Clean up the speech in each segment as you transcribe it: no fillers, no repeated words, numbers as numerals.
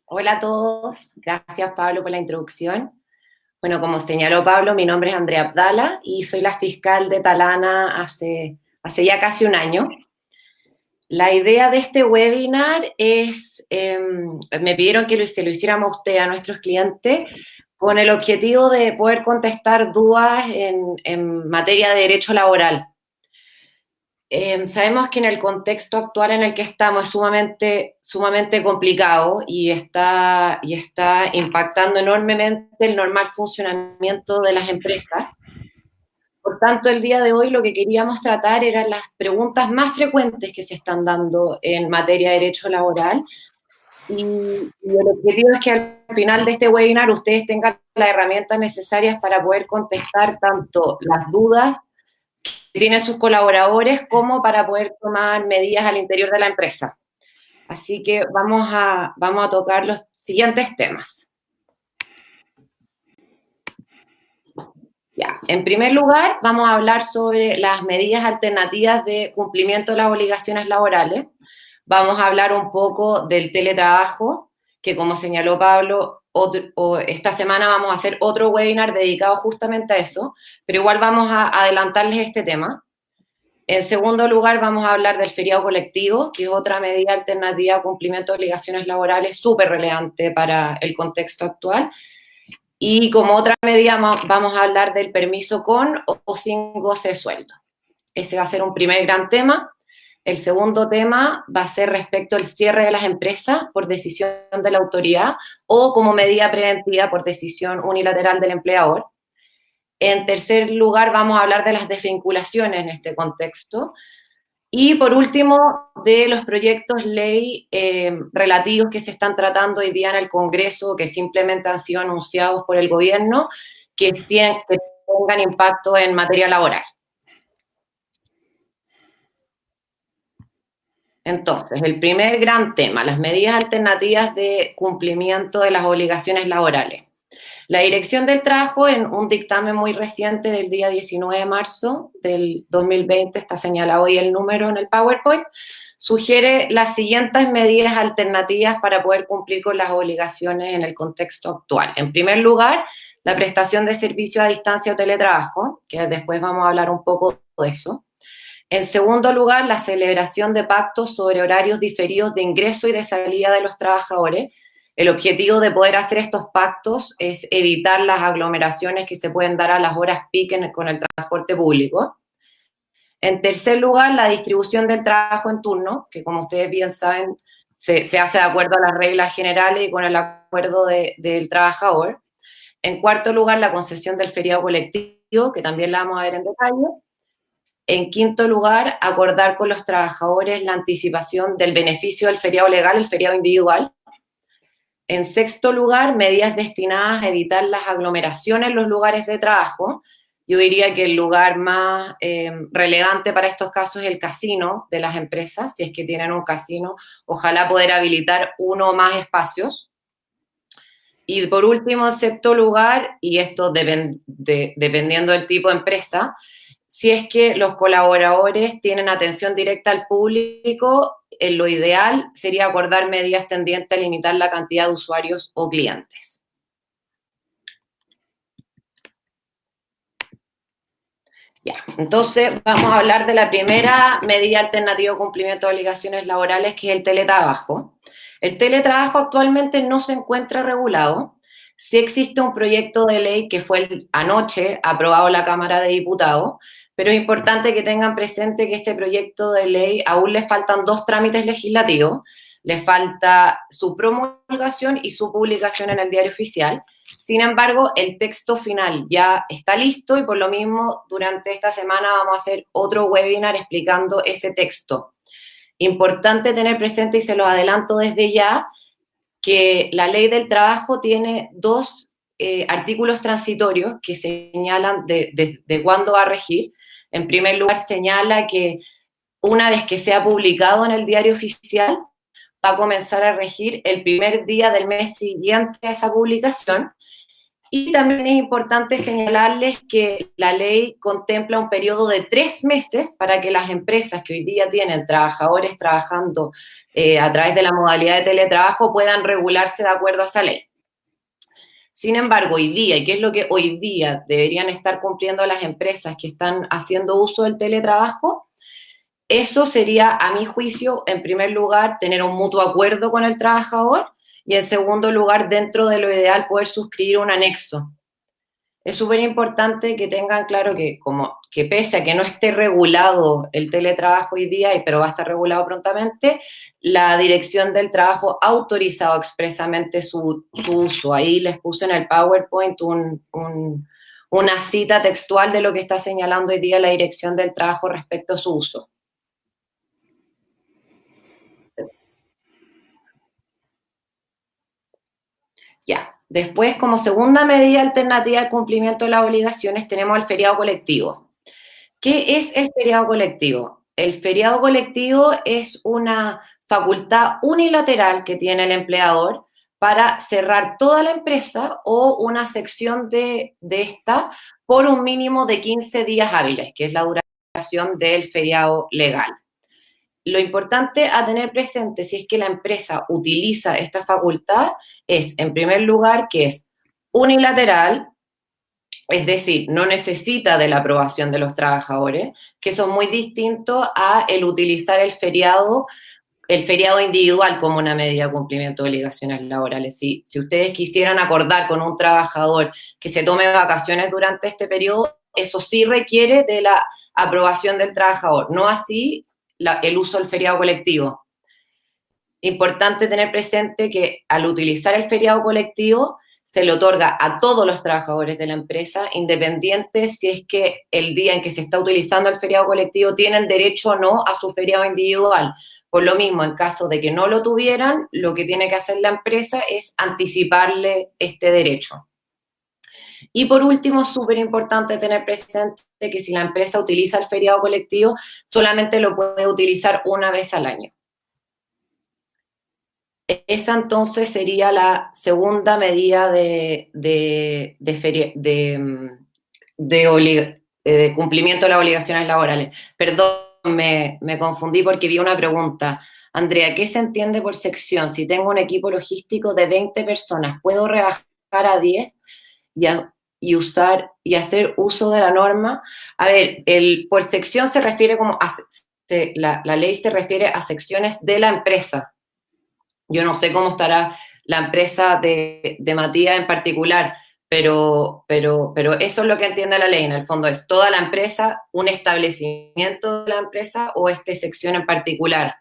Hola a todos, gracias Pablo por la introducción. Bueno, como señaló Pablo, mi nombre es Andrea Abdala y soy la fiscal de Talana hace ya casi un año. La idea de este webinar es, me pidieron que se lo hiciéramos a usted, a nuestros clientes, con el objetivo de poder contestar dudas en materia de derecho laboral. Sabemos que en el contexto actual en el que estamos es sumamente complicado y está impactando enormemente el normal funcionamiento de las empresas. Por tanto, el día de hoy lo que queríamos tratar eran las preguntas más frecuentes que se están dando en materia de derecho laboral y el objetivo es que al final de este webinar ustedes tengan las herramientas necesarias para poder contestar tanto las dudas que tienen sus colaboradores como para poder tomar medidas al interior de la empresa. Así que vamos a tocar los siguientes temas. Ya. En primer lugar, vamos a hablar sobre las medidas alternativas de cumplimiento de las obligaciones laborales. Vamos a hablar un poco del teletrabajo, que como señaló Pablo, esta semana vamos a hacer otro webinar dedicado justamente a eso, pero igual vamos a adelantarles este tema. En segundo lugar, vamos a hablar del feriado colectivo, que es otra medida alternativa a cumplimiento de obligaciones laborales súper relevante para el contexto actual. Y como otra medida vamos a hablar del permiso con o sin goce de sueldo. Ese va a ser un primer gran tema. El segundo tema va a ser respecto al cierre de las empresas por decisión de la autoridad o como medida preventiva por decisión unilateral del empleador. En tercer lugar, vamos a hablar de las desvinculaciones en este contexto. Y por último, de los proyectos ley relativos que se están tratando hoy día en el Congreso, que simplemente han sido anunciados por el gobierno, que tengan impacto en materia laboral. Entonces, el primer gran tema, las medidas alternativas de cumplimiento de las obligaciones laborales. La Dirección del Trabajo, en un dictamen muy reciente del día 19 de marzo del 2020, está señalado hoy el número en el PowerPoint, sugiere las siguientes medidas alternativas para poder cumplir con las obligaciones en el contexto actual. En primer lugar, la prestación de servicios a distancia o teletrabajo, que después vamos a hablar un poco de eso. En segundo lugar, la celebración de pactos sobre horarios diferidos de ingreso y de salida de los trabajadores. El objetivo de poder hacer estos pactos es evitar las aglomeraciones que se pueden dar a las horas peak con el transporte público. En tercer lugar, la distribución del trabajo en turno, que como ustedes bien saben, se hace de acuerdo a las reglas generales y con el acuerdo del trabajador. En cuarto lugar, la concesión del feriado colectivo, que también la vamos a ver en detalle. En quinto lugar, acordar con los trabajadores la anticipación del beneficio del feriado legal, el feriado individual. En sexto lugar, medidas destinadas a evitar las aglomeraciones en los lugares de trabajo. Yo diría que el lugar más relevante para estos casos es el casino de las empresas. Si es que tienen un casino, ojalá poder habilitar uno o más espacios. Y por último, en sexto lugar, y esto dependiendo del tipo de empresa, si es que los colaboradores tienen atención directa al público, lo ideal sería acordar medidas tendientes a limitar la cantidad de usuarios o clientes. Ya, entonces vamos a hablar de la primera medida alternativa de cumplimiento de obligaciones laborales, que es el teletrabajo. El teletrabajo actualmente no se encuentra regulado. Sí existe un proyecto de ley que fue anoche aprobado en la Cámara de Diputados, pero es importante que tengan presente que este proyecto de ley aún le faltan dos trámites legislativos. Le falta su promulgación y su publicación en el Diario Oficial. Sin embargo, el texto final ya está listo y por lo mismo durante esta semana vamos a hacer otro webinar explicando ese texto. Importante tener presente, y se los adelanto desde ya, que la ley del trabajo tiene dos artículos transitorios que señalan de cuándo va a regir. En primer lugar, señala que una vez que sea publicado en el Diario Oficial, va a comenzar a regir el primer día del mes siguiente a esa publicación. Y también es importante señalarles que la ley contempla un periodo de 3 meses para que las empresas que hoy día tienen trabajadores trabajando a través de la modalidad de teletrabajo puedan regularse de acuerdo a esa ley. Sin embargo, hoy día, ¿y qué es lo que hoy día deberían estar cumpliendo las empresas que están haciendo uso del teletrabajo? Eso sería, a mi juicio, en primer lugar, tener un mutuo acuerdo con el trabajador y en segundo lugar, dentro de lo ideal, poder suscribir un anexo. Es súper importante que tengan claro que, como, que pese a que no esté regulado el teletrabajo hoy día, pero va a estar regulado prontamente, la Dirección del Trabajo ha autorizado expresamente su uso. Ahí les puse en el PowerPoint una cita textual de lo que está señalando hoy día la Dirección del Trabajo respecto a su uso. Ya. Después, como segunda medida alternativa al cumplimiento de las obligaciones, tenemos el feriado colectivo. ¿Qué es el feriado colectivo? El feriado colectivo es una facultad unilateral que tiene el empleador para cerrar toda la empresa o una sección de esta por un mínimo de 15 días hábiles, que es la duración del feriado legal. Lo importante a tener presente si es que la empresa utiliza esta facultad es, en primer lugar, que es unilateral, es decir, no necesita de la aprobación de los trabajadores, que son muy distintos a el utilizar el feriado individual como una medida de cumplimiento de obligaciones laborales. Si ustedes quisieran acordar con un trabajador que se tome vacaciones durante este periodo, eso sí requiere de la aprobación del trabajador, no así el uso del feriado colectivo. Importante tener presente que al utilizar el feriado colectivo se le otorga a todos los trabajadores de la empresa, independiente si es que el día en que se está utilizando el feriado colectivo tienen derecho o no a su feriado individual. Por lo mismo, en caso de que no lo tuvieran, lo que tiene que hacer la empresa es anticiparle este derecho. Y por último, súper importante tener presente que si la empresa utiliza el feriado colectivo, solamente lo puede utilizar una vez al año. Esa entonces sería la segunda medida de cumplimiento de las obligaciones laborales. Perdón, me confundí porque vi una pregunta. Andrea, ¿qué se entiende por sección? Si tengo un equipo logístico de 20 personas, ¿puedo rebajar a 10 y usar y hacer uso de la norma? A ver, por sección se refiere como la ley se refiere a secciones de la empresa. Yo no sé cómo estará la empresa de Matías en particular, pero eso es lo que entiende la ley. En el fondo es toda la empresa, un establecimiento de la empresa o esta sección en particular.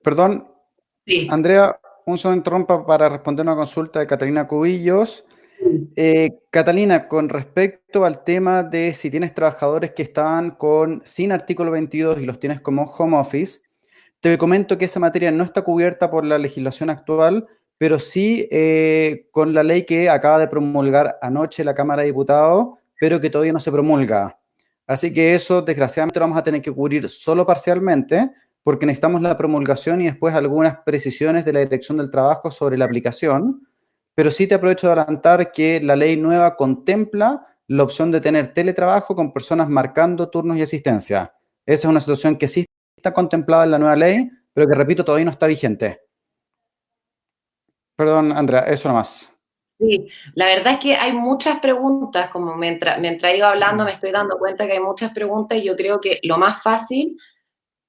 Perdón, Sí. Andrea, un solo interrumpa para responder una consulta de Catalina Cubillos. Catalina, con respecto al tema de si tienes trabajadores que están sin artículo 22 y los tienes como home office, te comento que esa materia no está cubierta por la legislación actual, pero sí con la ley que acaba de promulgar anoche la Cámara de Diputados, pero que todavía no se promulga. Así que eso, desgraciadamente, lo vamos a tener que cubrir solo parcialmente, porque necesitamos la promulgación y después algunas precisiones de la Dirección del Trabajo sobre la aplicación. Pero sí te aprovecho de adelantar que la ley nueva contempla la opción de tener teletrabajo con personas marcando turnos y asistencia. Esa es una situación que sí está contemplada en la nueva ley, pero que, repito, todavía no está vigente. Perdón, Andrea, eso nomás. Sí, la verdad es que hay muchas preguntas, como mientras iba hablando me estoy dando cuenta que hay muchas preguntas y yo creo que lo más fácil,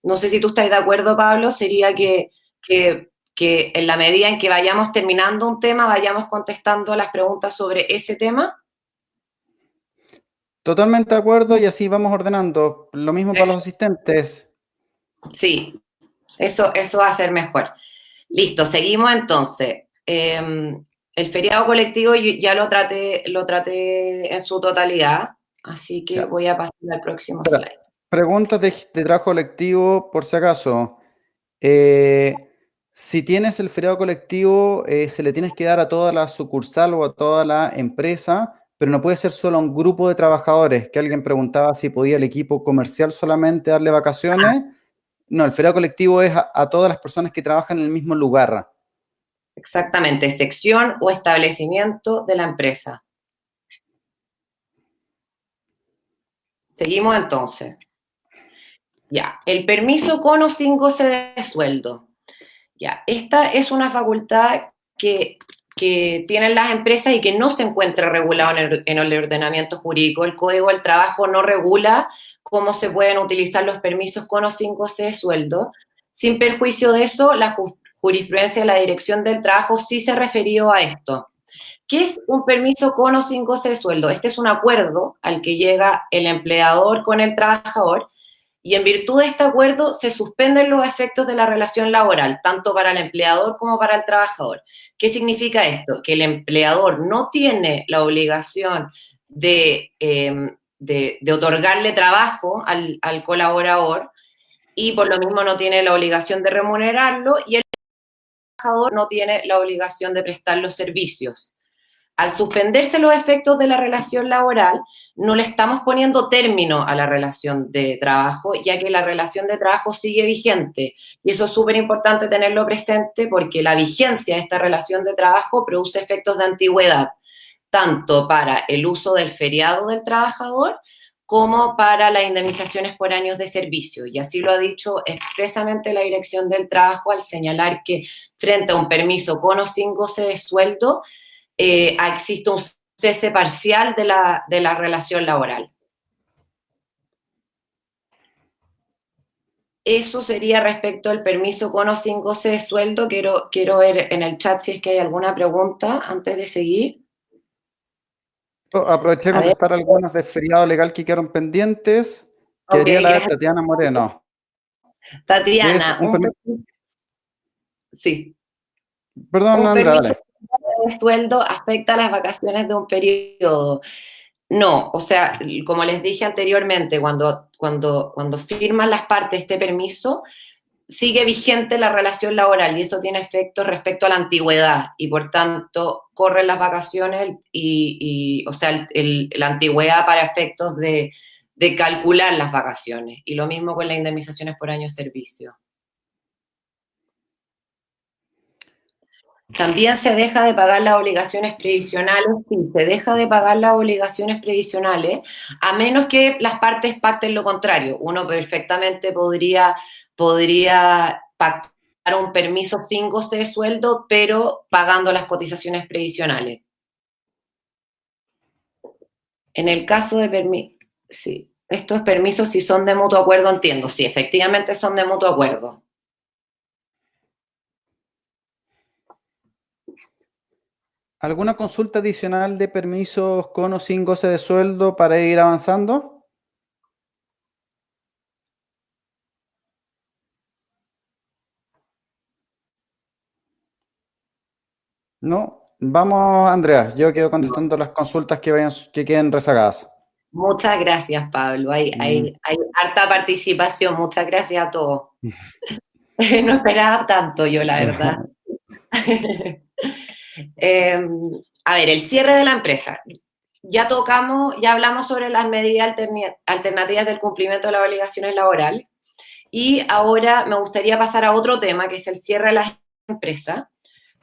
no sé si tú estás de acuerdo, Pablo, sería que en la medida en que vayamos terminando un tema, vayamos contestando las preguntas sobre ese tema. Totalmente de acuerdo y así vamos ordenando. Lo mismo para los asistentes. Sí, eso va a ser mejor. Listo, seguimos entonces. El feriado colectivo ya lo traté en su totalidad, así que Ya. voy a pasar al próximo Espera, slide. preguntas de trabajo colectivo, por si acaso. Si tienes el feriado colectivo, se le tienes que dar a toda la sucursal o a toda la empresa, pero no puede ser solo a un grupo de trabajadores, que alguien preguntaba si podía el equipo comercial solamente darle vacaciones. No, el feriado colectivo es a todas las personas que trabajan en el mismo lugar. Exactamente, sección o establecimiento de la empresa. Seguimos entonces. Ya, el permiso con o sin goce de sueldo. Ya, esta es una facultad que tienen las empresas y que no se encuentra regulado en el ordenamiento jurídico. El Código del Trabajo no regula cómo se pueden utilizar los permisos con o sin goce de sueldo. Sin perjuicio de eso, la jurisprudencia de la Dirección del Trabajo sí se refirió a esto. ¿Qué es un permiso con o sin goce de sueldo? Este es un acuerdo al que llega el empleador con el trabajador y en virtud de este acuerdo se suspenden los efectos de la relación laboral, tanto para el empleador como para el trabajador. ¿Qué significa esto? Que el empleador no tiene la obligación de otorgarle trabajo al colaborador y por lo mismo no tiene la obligación de remunerarlo y el trabajador no tiene la obligación de prestar los servicios. Al suspenderse los efectos de la relación laboral, no le estamos poniendo término a la relación de trabajo, ya que la relación de trabajo sigue vigente. Y eso es súper importante tenerlo presente porque la vigencia de esta relación de trabajo produce efectos de antigüedad, tanto para el uso del feriado del trabajador como para las indemnizaciones por años de servicio. Y así lo ha dicho expresamente la Dirección del Trabajo al señalar que frente a un permiso con o sin goce de sueldo, existe un cese parcial de la relación laboral. Eso sería respecto al permiso con o sin goce de sueldo. Quiero ver en el chat si es que hay alguna pregunta antes de seguir. Aproveché de A ver, contestar algunas de feriado legal que quedaron pendientes. ok, Quedaría la de gracias. Tatiana Moreno, que es Tatiana, un permiso. sí, Perdón, un Andrea, permiso dale. de sueldo afecta las vacaciones de un periodo. No, o sea, como les dije anteriormente, cuando firman las partes este permiso, sigue vigente la relación laboral y eso tiene efectos respecto a la antigüedad y por tanto corren las vacaciones o sea, la antigüedad para efectos de calcular las vacaciones y lo mismo con las indemnizaciones por año de servicio. También se deja de pagar las obligaciones previsionales, sí, se deja de pagar las obligaciones previsionales, a menos que las partes pacten lo contrario. Uno perfectamente podría pactar un permiso sin goce de sueldo, pero pagando las cotizaciones previsionales. En el caso de permiso, sí, estos permisos si son de mutuo acuerdo, entiendo, sí, efectivamente son de mutuo acuerdo. ¿Alguna consulta adicional de permisos con o sin goce de sueldo para ir avanzando? No. Vamos, Andrea. Yo quedo contestando las consultas que queden rezagadas. Muchas gracias, Pablo. Mm. Hay harta participación. Muchas gracias a todos. No esperaba tanto yo, la verdad. Eh, a ver, el cierre de la empresa. Ya hablamos sobre las medidas alternativas del cumplimiento de las obligaciones laborales y ahora me gustaría pasar a otro tema que es el cierre de las empresas.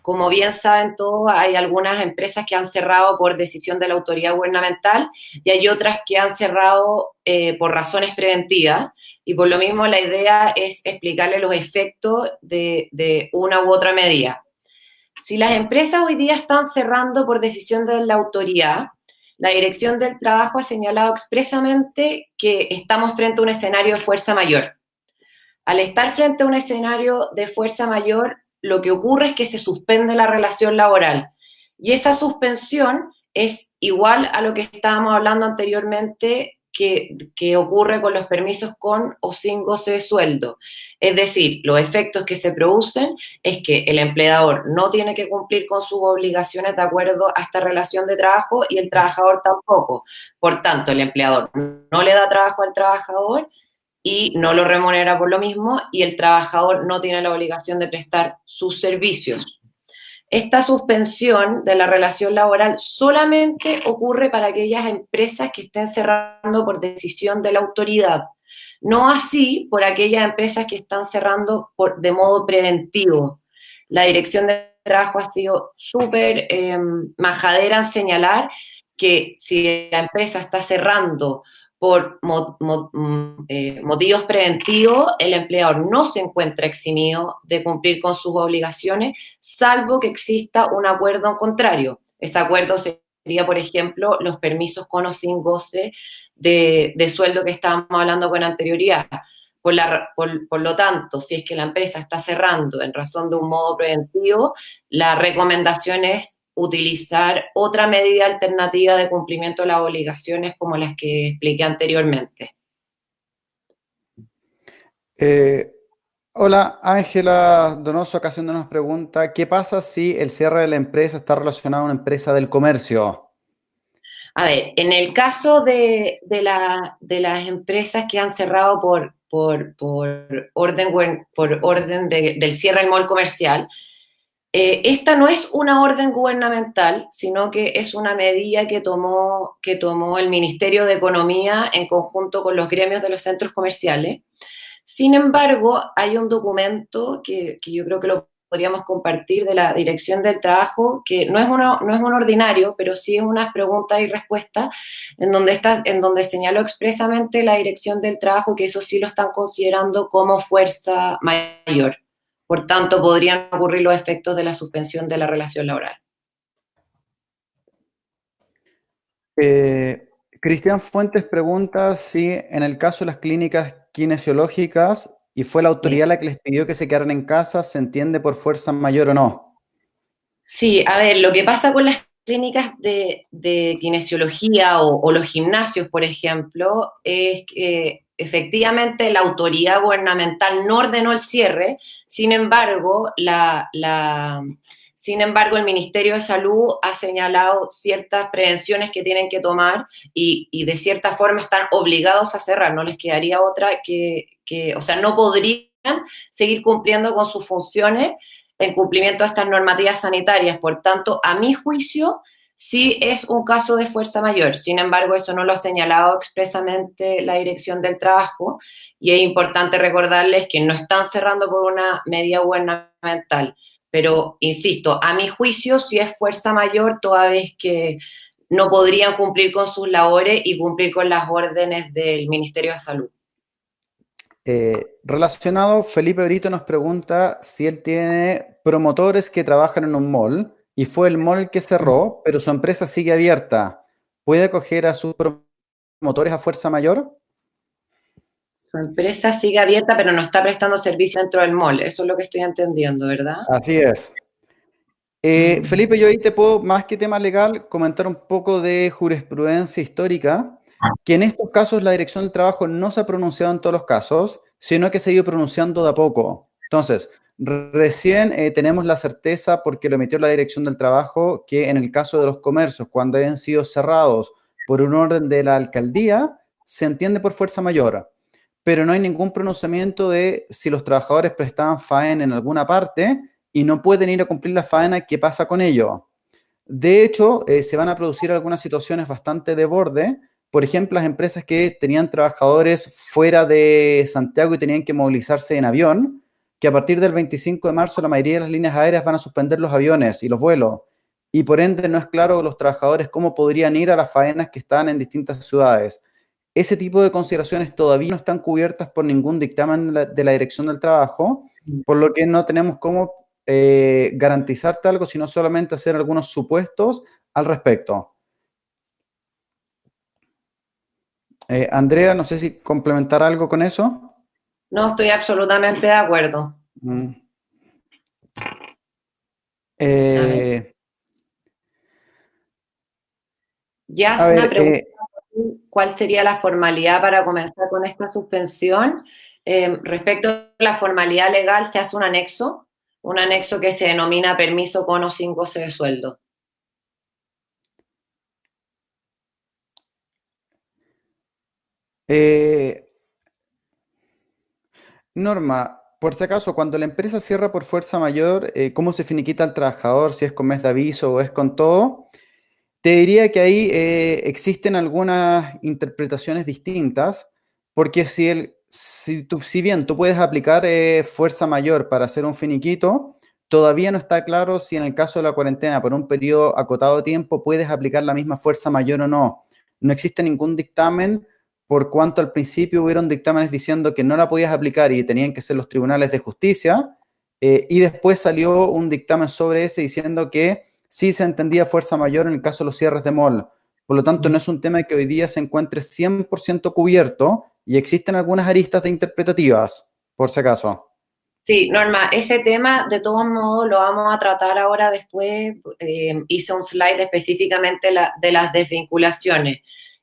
Como bien saben todos, hay algunas empresas que han cerrado por decisión de la autoridad gubernamental y hay otras que han cerrado por razones preventivas. Y por lo mismo la idea es explicarles los efectos de una u otra medida. Si las empresas hoy día están cerrando por decisión de la autoridad, la Dirección del Trabajo ha señalado expresamente que estamos frente a un escenario de fuerza mayor. Al estar frente a un escenario de fuerza mayor, lo que ocurre es que se suspende la relación laboral. Y esa suspensión es igual a lo que estábamos hablando anteriormente que ocurre con los permisos con o sin goce de sueldo. Es decir, los efectos que se producen es que el empleador no tiene que cumplir con sus obligaciones de acuerdo a esta relación de trabajo y el trabajador tampoco. Por tanto, el empleador no le da trabajo al trabajador y no lo remunera por lo mismo y el trabajador no tiene la obligación de prestar sus servicios. Esta suspensión de la relación laboral solamente ocurre para aquellas empresas que estén cerrando por decisión de la autoridad, no así por aquellas empresas que están cerrando de modo preventivo. La Dirección del trabajo ha sido súper majadera en señalar que si la empresa está cerrando por motivos preventivos, el empleador no se encuentra eximido de cumplir con sus obligaciones, salvo que exista un acuerdo en contrario. Ese acuerdo sería, por ejemplo, los permisos con o sin goce de sueldo que estábamos hablando con anterioridad. Por lo tanto, si es que la empresa está cerrando en razón de un modo preventivo, la recomendación es utilizar otra medida alternativa de cumplimiento de las obligaciones como las que expliqué anteriormente. Hola, Ángela Donoso acá haciéndonos pregunta, ¿qué pasa si el cierre de la empresa está relacionado a una empresa del comercio? A ver, en el caso de las empresas que han cerrado por orden del cierre del mall comercial, esta no es una orden gubernamental, sino que es una medida que tomó el Ministerio de Economía en conjunto con los gremios de los centros comerciales. Sin embargo, hay un documento que yo creo que lo podríamos compartir de la Dirección del Trabajo, que no es un ordinario, pero sí es unas preguntas y respuestas, en donde señaló expresamente la Dirección del Trabajo que eso sí lo están considerando como fuerza mayor. Por tanto, podrían ocurrir los efectos de la suspensión de la relación laboral. Cristian Fuentes pregunta si en el caso de las clínicas kinesiológicas y fue la ¿Sí? autoridad la que les pidió que se quedaran en casa, ¿se entiende por fuerza mayor o no? Sí, a ver, lo que pasa con las clínicas de kinesiología o los gimnasios, por ejemplo, es que efectivamente la autoridad gubernamental no ordenó el cierre, sin embargo, sin embargo, el Ministerio de Salud ha señalado ciertas prevenciones que tienen que tomar y de cierta forma están obligados a cerrar, no les quedaría otra o sea, no podrían seguir cumpliendo con sus funciones en cumplimiento de estas normativas sanitarias. Por tanto, a mi juicio, sí es un caso de fuerza mayor. Sin embargo, eso no lo ha señalado expresamente la Dirección del Trabajo y es importante recordarles que no están cerrando por una medida gubernamental. Pero, insisto, a mi juicio sí es fuerza mayor toda vez que no podrían cumplir con sus labores y cumplir con las órdenes del Ministerio de Salud. Relacionado, Felipe Brito nos pregunta si él tiene promotores que trabajan en un mall y fue el mall el que cerró, pero su empresa sigue abierta. ¿Puede acoger a sus promotores a fuerza mayor? Su empresa sigue abierta, pero no está prestando servicio dentro del mall. Eso es lo que estoy entendiendo, ¿verdad? Así es. Felipe, yo ahí te puedo, más que tema legal, comentar un poco de jurisprudencia histórica, que en estos casos la Dirección del Trabajo no se ha pronunciado en todos los casos, sino que se ha ido pronunciando de a poco. Entonces, recién tenemos la certeza, porque lo emitió la Dirección del Trabajo, que en el caso de los comercios, cuando hayan sido cerrados por un orden de la alcaldía, se entiende por fuerza mayor, pero no hay ningún pronunciamiento de si los trabajadores prestaban faena en alguna parte y no pueden ir a cumplir la faena, ¿qué pasa con ello? De hecho, se van a producir algunas situaciones bastante de borde. Por ejemplo, las empresas que tenían trabajadores fuera de Santiago y tenían que movilizarse en avión, que a partir del 25 de marzo la mayoría de las líneas aéreas van a suspender los aviones y los vuelos. Y por ende no es claro los trabajadores cómo podrían ir a las faenas que están en distintas ciudades. Ese tipo de consideraciones todavía no están cubiertas por ningún dictamen de la Dirección del Trabajo, por lo que no tenemos cómo garantizarte algo, sino solamente hacer algunos supuestos al respecto. Andrea, no sé si complementar algo con eso. No estoy absolutamente de acuerdo. Mm. A ver, ya A es una ver, pregunta, ¿cuál sería la formalidad para comenzar con esta suspensión? Respecto a la formalidad legal, se hace un anexo que se denomina permiso con o sin goce de sueldo. eh, Norma, por si acaso, cuando la empresa cierra por fuerza mayor, ¿cómo se finiquita al trabajador? Si es con mes de aviso o es con todo. Te diría que ahí existen algunas interpretaciones distintas, porque si bien tú puedes aplicar fuerza mayor para hacer un finiquito, todavía no está claro si en el caso de la cuarentena por un periodo acotado de tiempo puedes aplicar la misma fuerza mayor o no. No existe ningún dictamen, por cuanto al principio hubieron dictámenes diciendo que no la podías aplicar y tenían que ser los tribunales de justicia, y después salió un dictamen sobre ese diciendo que sí se entendía fuerza mayor en el caso de los cierres de mall. Por lo tanto, no es un tema que hoy día se encuentre 100% cubierto y existen algunas aristas de interpretativas, por si acaso. Sí, Norma, ese tema de todos modos lo vamos a tratar ahora después. Hice un slide específicamente de las desvinculaciones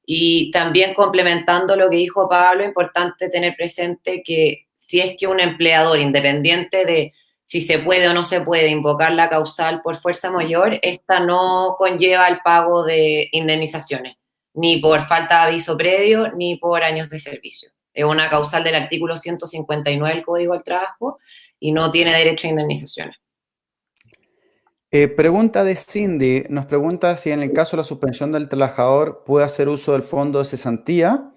y también complementando lo que dijo Pablo, importante tener presente que si es que un empleador, independiente de si se puede o no se puede invocar la causal por fuerza mayor, esta no conlleva el pago de indemnizaciones, ni por falta de aviso previo, ni por años de servicio. Es una causal del artículo 159 del Código del Trabajo y no tiene derecho a indemnizaciones. Pregunta de Cindy, nos pregunta si en el caso de la suspensión del trabajador puede hacer uso del fondo de cesantía.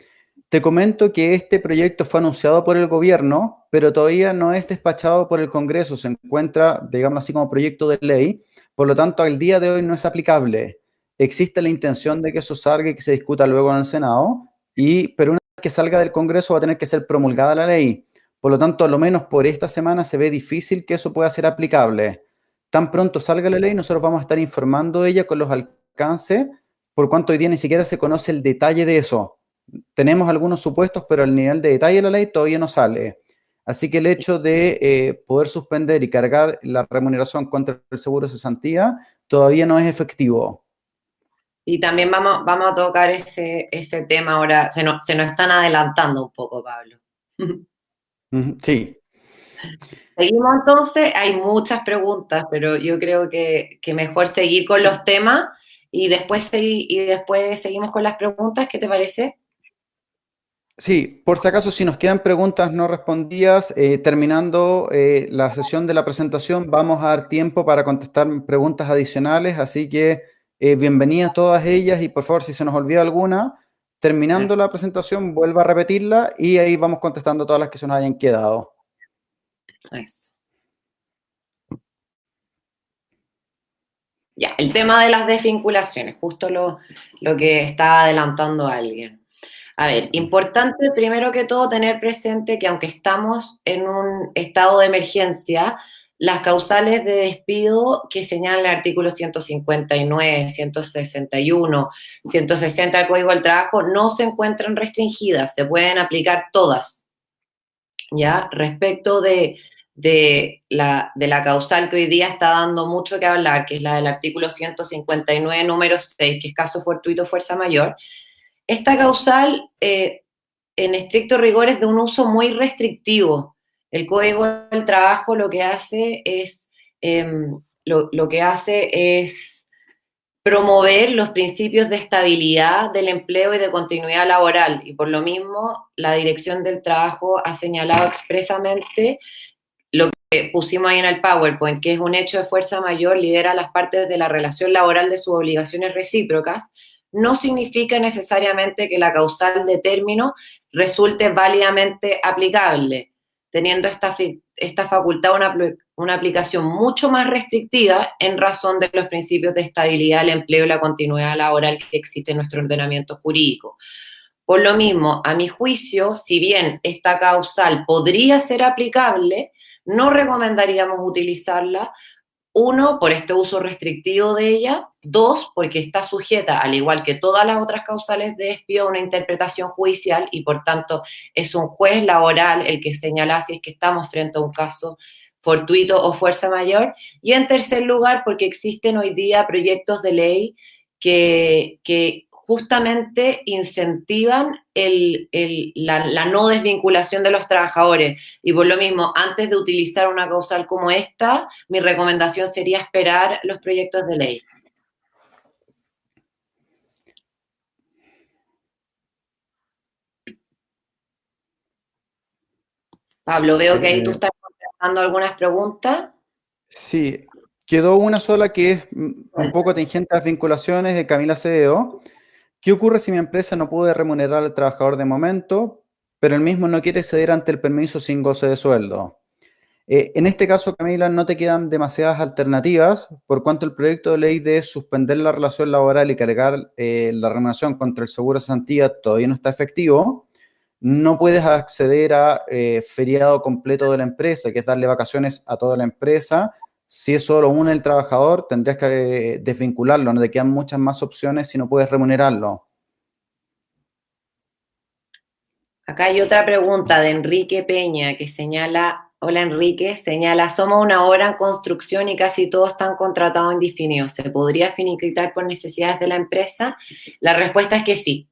Te comento que este proyecto fue anunciado por el gobierno, pero todavía no es despachado por el Congreso, se encuentra, digamos así, como proyecto de ley, por lo tanto, al día de hoy no es aplicable. Existe la intención de que eso salga y que se discuta luego en el Senado, pero una vez que salga del Congreso va a tener que ser promulgada la ley. Por lo tanto, a lo menos por esta semana se ve difícil que eso pueda ser aplicable. Tan pronto salga la ley, nosotros vamos a estar informando de ella con los alcances, por cuanto hoy día ni siquiera se conoce el detalle de eso. Tenemos algunos supuestos, pero el nivel de detalle de la ley todavía no sale. Así que el hecho de poder suspender y cargar la remuneración contra el seguro de cesantía todavía no es efectivo. Y también vamos a tocar ese tema ahora, se nos están adelantando un poco, Pablo. Sí. Seguimos entonces, hay muchas preguntas, pero yo creo que mejor seguir con los temas y después seguimos con las preguntas, ¿qué te parece? Sí, por si acaso, si nos quedan preguntas no respondidas, terminando la sesión de la presentación, vamos a dar tiempo para contestar preguntas adicionales, así que bienvenidas todas ellas y por favor, si se nos olvida alguna, terminando Eso, la presentación, vuelva a repetirla y ahí vamos contestando todas las que se nos hayan quedado. eso. Ya, el tema de las desvinculaciones, justo lo que estaba adelantando alguien. A ver, importante primero que todo tener presente que aunque estamos en un estado de emergencia, las causales de despido que señala el artículo 159, 161, 160 del Código del Trabajo no se encuentran restringidas, se pueden aplicar todas. ¿Ya? Respecto de la causal que hoy día está dando mucho que hablar, que es la del artículo 159, número 6, que es caso fortuito fuerza mayor, esta causal, en estricto rigor, es de un uso muy restrictivo. El Código del Trabajo lo que hace es promover los principios de estabilidad del empleo y de continuidad laboral. Y por lo mismo, la Dirección del Trabajo ha señalado expresamente lo que pusimos ahí en el PowerPoint, que es un hecho de fuerza mayor, libera a las partes de la relación laboral de sus obligaciones recíprocas, no significa necesariamente que la causal de término resulte válidamente aplicable, teniendo esta facultad una aplicación mucho más restrictiva en razón de los principios de estabilidad del empleo y la continuidad laboral que existe en nuestro ordenamiento jurídico. Por lo mismo, a mi juicio, si bien esta causal podría ser aplicable, no recomendaríamos utilizarla. Uno, por este uso restrictivo de ella. Dos, porque está sujeta, al igual que todas las otras causales de despido, a una interpretación judicial y por tanto es un juez laboral el que señala si es que estamos frente a un caso fortuito o fuerza mayor. Y en tercer lugar, porque existen hoy día proyectos de ley que justamente incentivan la no desvinculación de los trabajadores. Y por lo mismo, antes de utilizar una causal como esta, mi recomendación sería esperar los proyectos de ley. Pablo, veo que ahí tú estás contestando algunas preguntas. Sí, quedó una sola que es un poco tangente a las vinculaciones de Camila Acevedo. ¿Qué ocurre si mi empresa no puede remunerar al trabajador de momento, pero el mismo no quiere ceder ante el permiso sin goce de sueldo? En este caso, Camila, no te quedan demasiadas alternativas, por cuanto el proyecto de ley de suspender la relación laboral y cargar la remuneración contra el seguro de cesantía todavía no está efectivo. No puedes acceder a feriado completo de la empresa, que es darle vacaciones a toda la empresa. Si es solo uno el trabajador, tendrías que desvincularlo. No te quedan muchas más opciones si no puedes remunerarlo. Acá hay otra pregunta de Enrique Peña que señala, hola Enrique, señala, somos una obra en construcción y casi todos están contratados indefinidos. ¿Se podría finiquitar por necesidades de la empresa? La respuesta es que sí.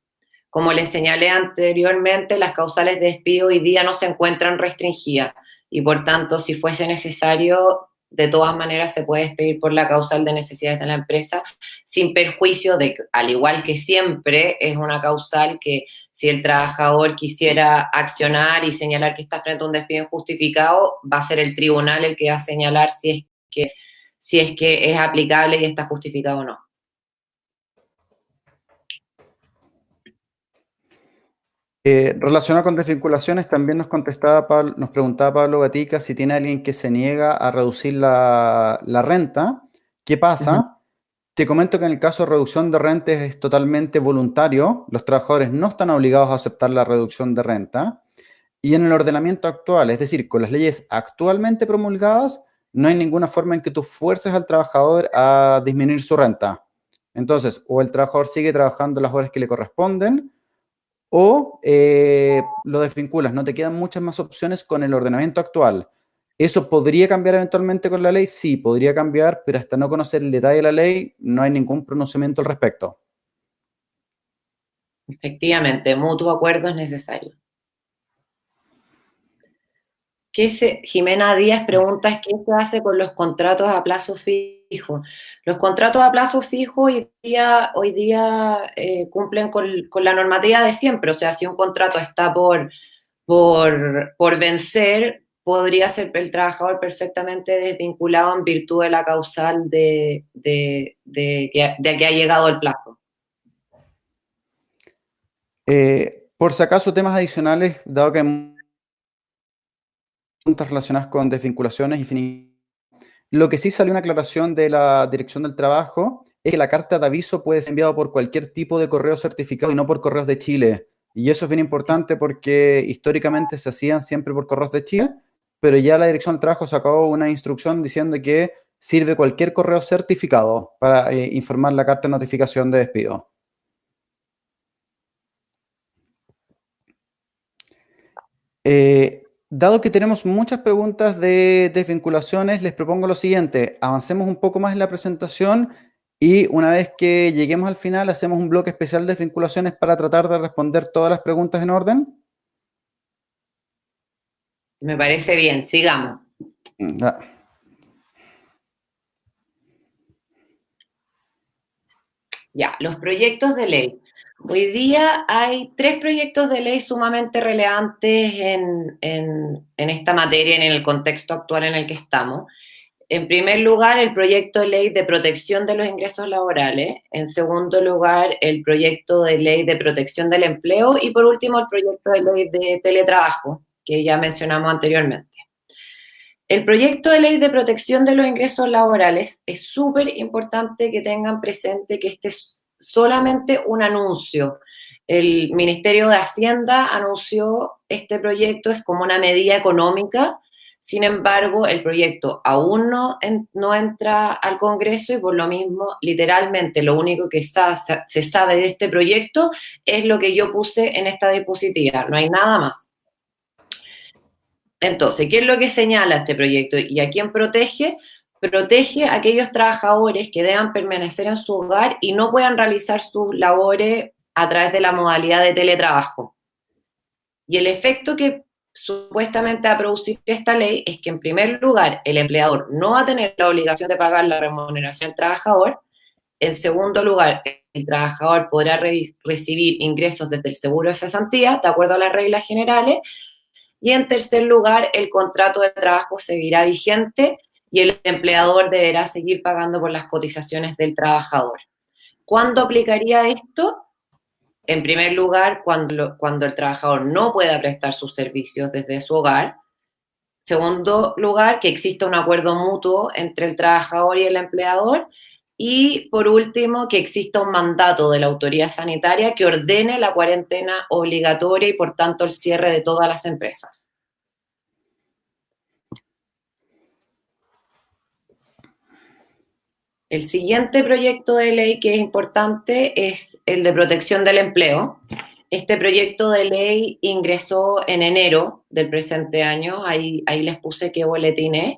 Como les señalé anteriormente, las causales de despido hoy día no se encuentran restringidas y por tanto, si fuese necesario, de todas maneras se puede despedir por la causal de necesidades de la empresa sin perjuicio de que, al igual que siempre, es una causal que si el trabajador quisiera accionar y señalar que está frente a un despido injustificado, va a ser el tribunal el que va a señalar si es que es aplicable y está justificado o no. Relacionado con desvinculaciones, también nos preguntaba Pablo Gatica si tiene alguien que se niega a reducir la renta. ¿Qué Uh -huh. pasa? Te comento que en el caso de reducción de renta es totalmente voluntario. Los trabajadores no están obligados a aceptar la reducción de renta. Y en el ordenamiento actual, es decir, con las leyes actualmente promulgadas, no hay ninguna forma en que tú fuerces al trabajador a disminuir su renta. Entonces, o el trabajador sigue trabajando las horas que le corresponden, o lo desvinculas. No te quedan muchas más opciones con el ordenamiento actual. ¿Eso podría cambiar eventualmente con la ley? Sí, podría cambiar, pero hasta no conocer el detalle de la ley, no hay ningún pronunciamiento al respecto. Efectivamente, mutuo acuerdo es necesario. Jimena Díaz pregunta, ¿qué se hace con los contratos a plazo fijo? Los contratos a plazo fijo hoy día cumplen con la normativa de siempre. O sea, si un contrato está por vencer, podría ser el trabajador perfectamente desvinculado en virtud de la causal de que ha llegado el plazo. Por si acaso, temas adicionales, dado que hay preguntas relacionadas con desvinculaciones y finiquitaciones. Lo que sí salió una aclaración de la Dirección del Trabajo es que la carta de aviso puede ser enviada por cualquier tipo de correo certificado y no por correos de Chile. Y eso es bien importante porque históricamente se hacían siempre por correos de Chile, pero ya la Dirección del Trabajo sacó una instrucción diciendo que sirve cualquier correo certificado para informar la carta de notificación de despido. Dado que tenemos muchas preguntas de desvinculaciones, les propongo lo siguiente: avancemos un poco más en la presentación y una vez que lleguemos al final, hacemos un bloque especial de desvinculaciones para tratar de responder todas las preguntas en orden. Me parece bien, sigamos. Ya. Ya, los proyectos de ley. Hoy día hay 3 proyectos de ley sumamente relevantes en esta materia, en el contexto actual en el que estamos. En primer lugar, el proyecto de ley de protección de los ingresos laborales. En segundo lugar, el proyecto de ley de protección del empleo. Y por último, el proyecto de ley de teletrabajo, que ya mencionamos anteriormente. El proyecto de ley de protección de los ingresos laborales es súper importante que tengan presente que este es solamente un anuncio. El Ministerio de Hacienda anunció este proyecto, es como una medida económica. Sin embargo, el proyecto aún no entra al Congreso y por lo mismo, literalmente, lo único que se sabe de este proyecto es lo que yo puse en esta diapositiva. No hay nada más. Entonces, ¿qué es lo que señala este proyecto y a quién protege? Protege a aquellos trabajadores que deban permanecer en su hogar y no puedan realizar sus labores a través de la modalidad de teletrabajo. Y el efecto que supuestamente va a producir esta ley es que, en primer lugar, el empleador no va a tener la obligación de pagar la remuneración al trabajador. En segundo lugar, el trabajador podrá recibir ingresos desde el seguro de cesantía, de acuerdo a las reglas generales. Y en tercer lugar, el contrato de trabajo seguirá vigente y el empleador deberá seguir pagando por las cotizaciones del trabajador. ¿Cuándo aplicaría esto? En primer lugar, cuando el trabajador no pueda prestar sus servicios desde su hogar. Segundo lugar, que exista un acuerdo mutuo entre el trabajador y el empleador. Y por último, que exista un mandato de la autoridad sanitaria que ordene la cuarentena obligatoria y por tanto el cierre de todas las empresas. El siguiente proyecto de ley que es importante es el de protección del empleo. Este proyecto de ley ingresó en enero del presente año, ahí les puse qué boletín es,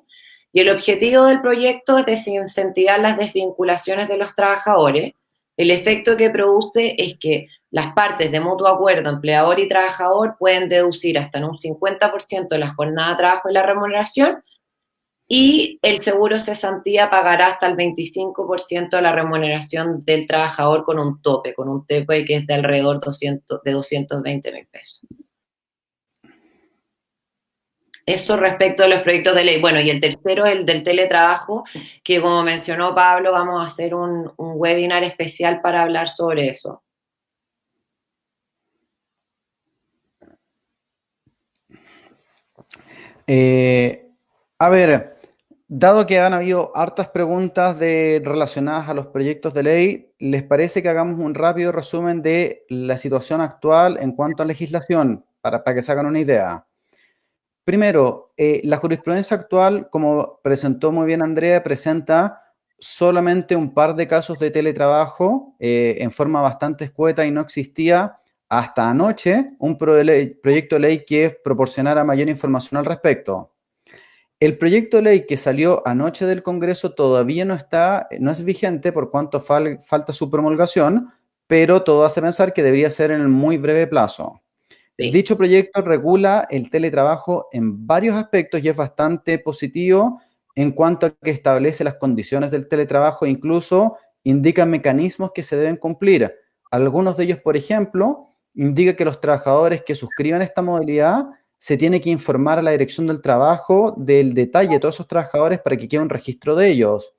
y el objetivo del proyecto es desincentivar las desvinculaciones de los trabajadores. El efecto que produce es que las partes de mutuo acuerdo, empleador y trabajador, pueden deducir hasta en un 50% de la jornada de trabajo y la remuneración, y el seguro cesantía pagará hasta el 25% de la remuneración del trabajador con un tope que es de alrededor de 220.000 pesos. Eso respecto a los proyectos de ley. Bueno, y el tercero es el del teletrabajo, que como mencionó Pablo, vamos a hacer un webinar especial para hablar sobre eso. A ver, dado que han habido hartas preguntas relacionadas a los proyectos de ley, ¿les parece que hagamos un rápido resumen de la situación actual en cuanto a legislación, para que se hagan una idea? Primero, la jurisprudencia actual, como presentó muy bien Andrea, presenta solamente un par de casos de teletrabajo en forma bastante escueta y no existía hasta anoche un proyecto de ley que proporcionara mayor información al respecto. El proyecto de ley que salió anoche del Congreso todavía no es vigente por cuanto falta su promulgación, pero todo hace pensar que debería ser en el muy breve plazo. Sí. Dicho proyecto regula el teletrabajo en varios aspectos y es bastante positivo en cuanto a que establece las condiciones del teletrabajo e incluso indica mecanismos que se deben cumplir. Algunos de ellos, por ejemplo, indica que los trabajadores que suscriban esta modalidad se tiene que informar a la dirección del trabajo del detalle de todos esos trabajadores para que quede un registro de ellos.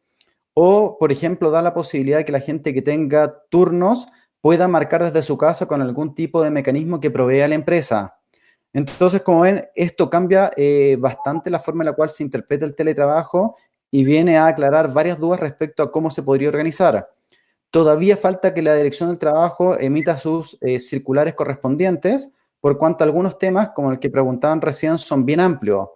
O, por ejemplo, da la posibilidad de que la gente que tenga turnos pueda marcar desde su casa con algún tipo de mecanismo que provea la empresa. Entonces, como ven, esto cambia bastante la forma en la cual se interpreta el teletrabajo y viene a aclarar varias dudas respecto a cómo se podría organizar. Todavía falta que la Dirección del Trabajo emita sus circulares correspondientes, por cuanto algunos temas, como el que preguntaban recién, son bien amplios.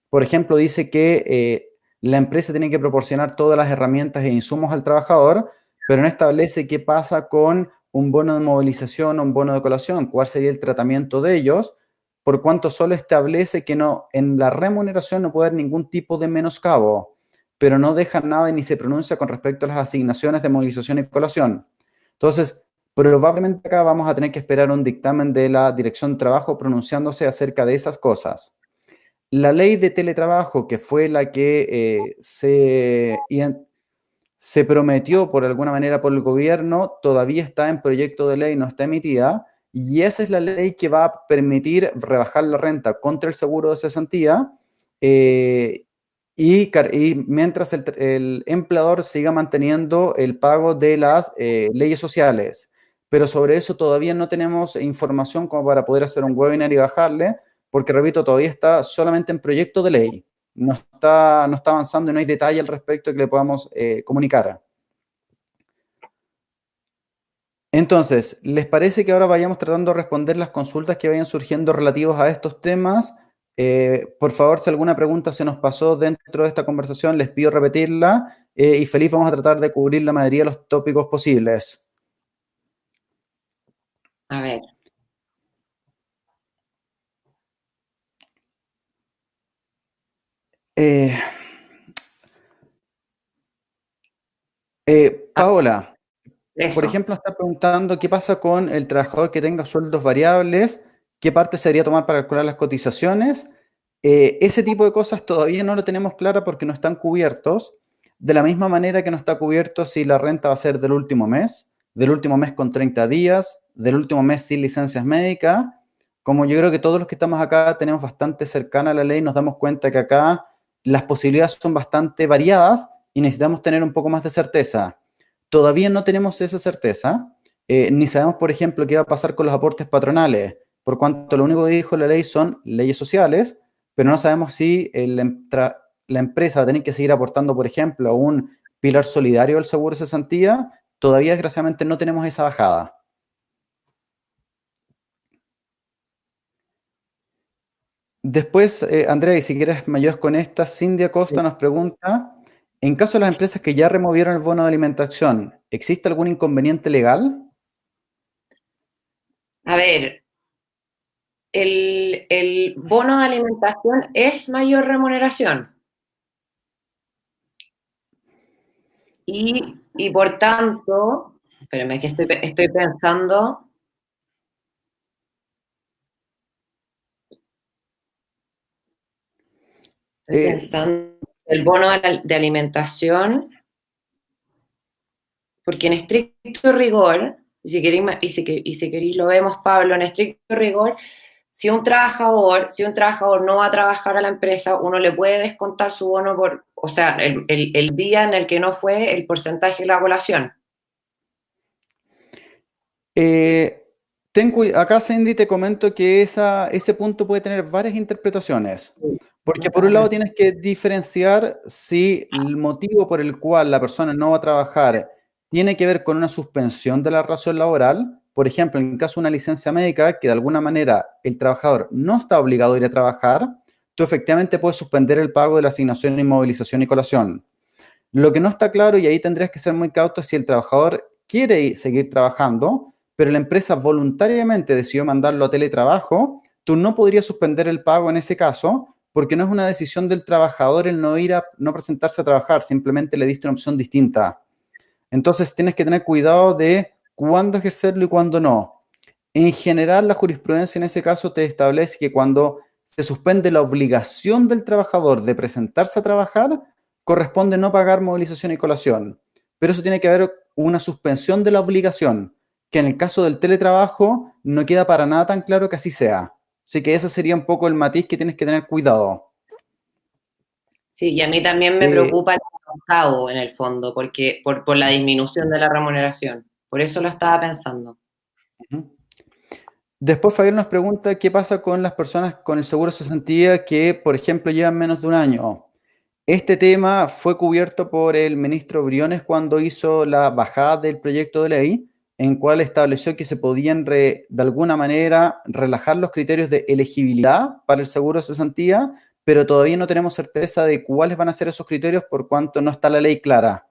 Por ejemplo, dice que la empresa tiene que proporcionar todas las herramientas e insumos al trabajador, pero no establece qué pasa con un bono de movilización o un bono de colación, cuál sería el tratamiento de ellos, por cuanto solo establece que no, en la remuneración no puede haber ningún tipo de menoscabo, pero no deja nada y ni se pronuncia con respecto a las asignaciones de movilización y colación. Entonces, probablemente acá vamos a tener que esperar un dictamen de la Dirección de Trabajo pronunciándose acerca de esas cosas. La ley de teletrabajo, que fue la que se prometió por alguna manera por el gobierno, todavía está en proyecto de ley, no está emitida, y esa es la ley que va a permitir rebajar la renta contra el seguro de cesantía y mientras el empleador siga manteniendo el pago de las leyes sociales. Pero sobre eso todavía no tenemos información como para poder hacer un webinar y bajarle, porque repito, todavía está solamente en proyecto de ley. No está avanzando y no hay detalle al respecto que le podamos comunicar. Entonces, ¿les parece que ahora vayamos tratando de responder las consultas que vayan surgiendo relativos a estos temas? Por favor, si alguna pregunta se nos pasó dentro de esta conversación, les pido repetirla y feliz vamos a tratar de cubrir la mayoría de los tópicos posibles. A ver. Paola, Eso. por ejemplo, está preguntando qué pasa con el trabajador que tenga sueldos variables, qué parte se debería tomar para calcular las cotizaciones. Ese tipo de cosas todavía no lo tenemos clara porque no están cubiertos, de la misma manera que no está cubierto si la renta va a ser del último mes con 30 días, del último mes sin licencias médicas. Como yo creo que todos los que estamos acá tenemos bastante cercana a la ley, nos damos cuenta que acá las posibilidades son bastante variadas y necesitamos tener un poco más de certeza. Todavía no tenemos esa certeza, ni sabemos, por ejemplo, qué va a pasar con los aportes patronales, por cuanto lo único que dijo la ley son leyes sociales, pero no sabemos si la empresa va a tener que seguir aportando, por ejemplo, a un pilar solidario del seguro de cesantía. Todavía, desgraciadamente, no tenemos esa bajada. Después, Andrea, y si quieres me ayudas con esta, Cindy Acosta nos pregunta, en caso de las empresas que ya removieron el bono de alimentación, ¿existe algún inconveniente legal? A ver, el bono de alimentación es mayor remuneración y por tanto, espérame que estoy pensando, Eh, el bono de alimentación, porque en estricto rigor, y si queréis lo vemos, Pablo, en estricto rigor, si un trabajador no va a trabajar a la empresa, uno le puede descontar su bono por, o sea, el día en el que no fue, el porcentaje de la colación. Eh, acá, Cindy, te comento que ese punto puede tener varias interpretaciones, porque por un lado tienes que diferenciar si el motivo por el cual la persona no va a trabajar tiene que ver con una suspensión de la relación laboral. Por ejemplo, en el caso de una licencia médica, que de alguna manera el trabajador no está obligado a ir a trabajar, tú efectivamente puedes suspender el pago de la asignación, inmovilización y colación. Lo que no está claro, y ahí tendrías que ser muy cauto, es si el trabajador quiere seguir trabajando, pero la empresa voluntariamente decidió mandarlo a teletrabajo, tú no podrías suspender el pago en ese caso, porque no es una decisión del trabajador el no presentarse a trabajar, simplemente le diste una opción distinta. Entonces tienes que tener cuidado de cuándo ejercerlo y cuándo no. En general, la jurisprudencia en ese caso te establece que cuando se suspende la obligación del trabajador de presentarse a trabajar, corresponde no pagar movilización y colación. Pero eso tiene que haber una suspensión de la obligación, que en el caso del teletrabajo no queda para nada tan claro que así sea. Así que ese sería un poco el matiz que tienes que tener cuidado. Sí, y a mí también me Eh, preocupa el cabo en el fondo, porque por la disminución de la remuneración. Por eso lo estaba pensando. Ujú. Después Fabián nos pregunta qué pasa con las personas con el seguro de cesantía que, por ejemplo, llevan menos de un año. Este tema fue cubierto por el ministro Briones cuando hizo la bajada del proyecto de ley, en cual estableció que se podían, de alguna manera, relajar los criterios de elegibilidad para el seguro de cesantía, pero todavía no tenemos certeza de cuáles van a ser esos criterios por cuanto no está la ley clara.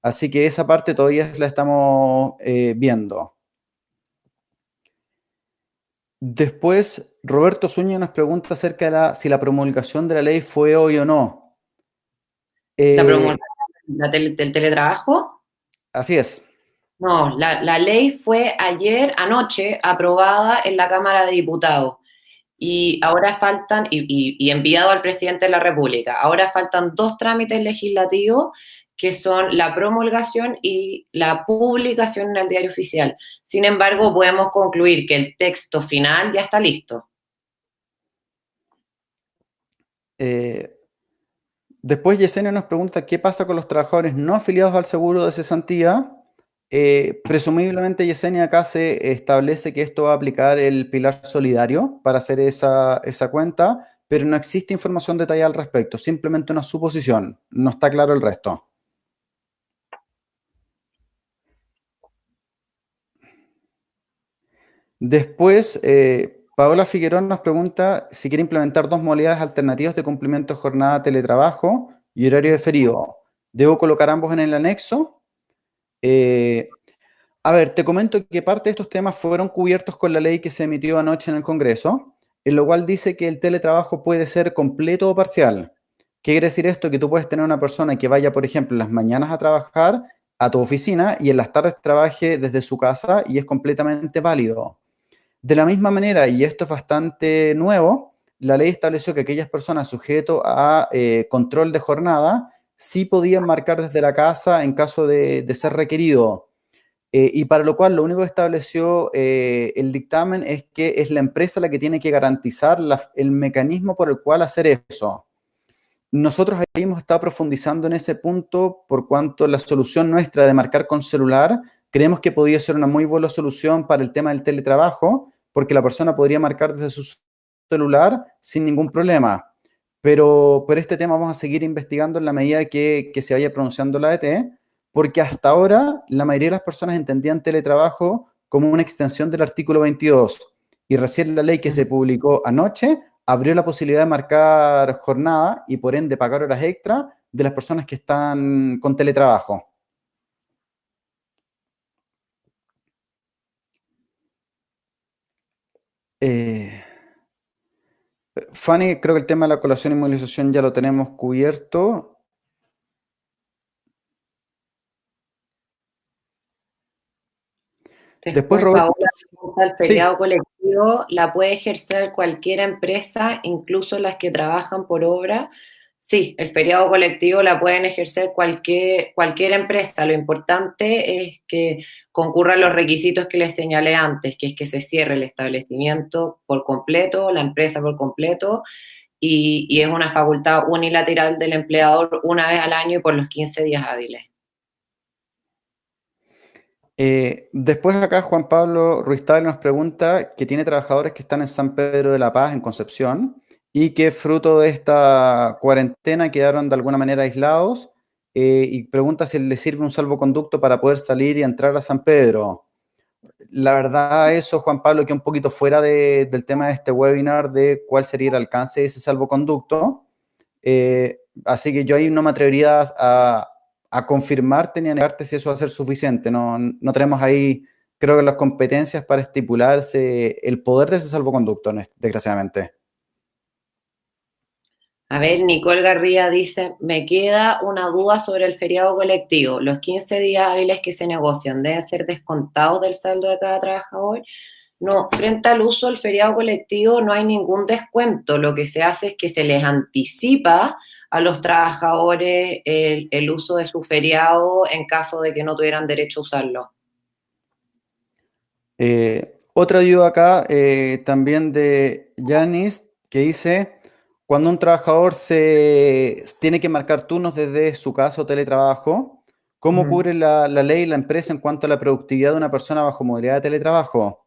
Así que esa parte todavía la estamos viendo. Después, Roberto Zúñiga nos pregunta acerca de si la promulgación de la ley fue hoy o no. La promulgación Eh, del teletrabajo. Así es. No, la ley fue ayer, anoche, aprobada en la Cámara de Diputados y ahora faltan, y enviado al presidente de la República, ahora faltan dos trámites legislativos que son la promulgación y la publicación en el diario oficial. Sin embargo, podemos concluir que el texto final ya está listo. Eh, Después Yesenia nos pregunta qué pasa con los trabajadores no afiliados al seguro de cesantía. Presumiblemente, Yesenia, acá se establece que esto va a aplicar el pilar solidario para hacer esa cuenta, pero no existe información detallada al respecto, simplemente una suposición, no está claro el resto. Después, Paola Figueroa nos pregunta si quiere implementar dos modalidades alternativas de cumplimiento de jornada de teletrabajo y horario de feriado. ¿Debo colocar ambos en el anexo? Eh, a ver, te comento que parte de estos temas fueron cubiertos con la ley que se emitió anoche en el Congreso, en lo cual dice que el teletrabajo puede ser completo o parcial. ¿Qué quiere decir esto? Que tú puedes tener una persona que vaya, por ejemplo, en las mañanas a trabajar a tu oficina y en las tardes trabaje desde su casa y es completamente válido. De la misma manera, y esto es bastante nuevo, la ley estableció que aquellas personas sujetas a control de jornada sí podían marcar desde la casa en caso de ser requerido. Y para lo cual lo único que estableció el dictamen es que es la empresa la que tiene que garantizar el mecanismo por el cual hacer eso. Nosotros ahí hemos estado profundizando en ese punto por cuanto la solución nuestra de marcar con celular creemos que podría ser una muy buena solución para el tema del teletrabajo, porque la persona podría marcar desde su celular sin ningún problema. pero este tema vamos a seguir investigando en la medida que se vaya pronunciando la ET, porque hasta ahora la mayoría de las personas entendían teletrabajo como una extensión del artículo 22, y recién la ley que se publicó anoche abrió la posibilidad de marcar jornada y por ende pagar horas extra de las personas que están con teletrabajo. Eh, Fanny, creo que el tema de la colación y movilización ya lo tenemos cubierto. Después, Después, Roberto, Paola, pregunta, el sí. feriado colectivo la puede ejercer cualquier empresa, incluso las que trabajan por obra. Sí, el feriado colectivo la pueden ejercer cualquier empresa. Lo importante es que concurran los requisitos que les señalé antes, que es que se cierre el establecimiento por completo, la empresa por completo, y es una facultad unilateral del empleador una vez al año y por los 15 días hábiles. Después acá Juan Pablo Ruiz Tagle nos pregunta que tiene trabajadores que están en San Pedro de la Paz, en Concepción, y que fruto de esta cuarentena quedaron de alguna manera aislados, y pregunta si les sirve un salvoconducto para poder salir y entrar a San Pedro. La verdad, eso, Juan Pablo, que un poquito fuera del tema de este webinar de cuál sería el alcance de ese salvoconducto. Así que yo ahí no me atrevería a confirmarte ni a negarte si eso va a ser suficiente. No, no tenemos ahí, creo que las competencias para estipularse el poder de ese salvoconducto, desgraciadamente. A ver, Nicole Garría dice, me queda una duda sobre el feriado colectivo. ¿Los 15 días hábiles que se negocian deben ser descontados del saldo de cada trabajador? No, frente al uso del feriado colectivo no hay ningún descuento. Lo que se hace es que se les anticipa a los trabajadores el uso de su feriado en caso de que no tuvieran derecho a usarlo. Otra ayuda acá también de Yanis que dice, cuando un trabajador se tiene que marcar turnos desde su casa o teletrabajo, ¿cómo Ujú. cubre la ley y la empresa en cuanto a la productividad de una persona bajo modalidad de teletrabajo?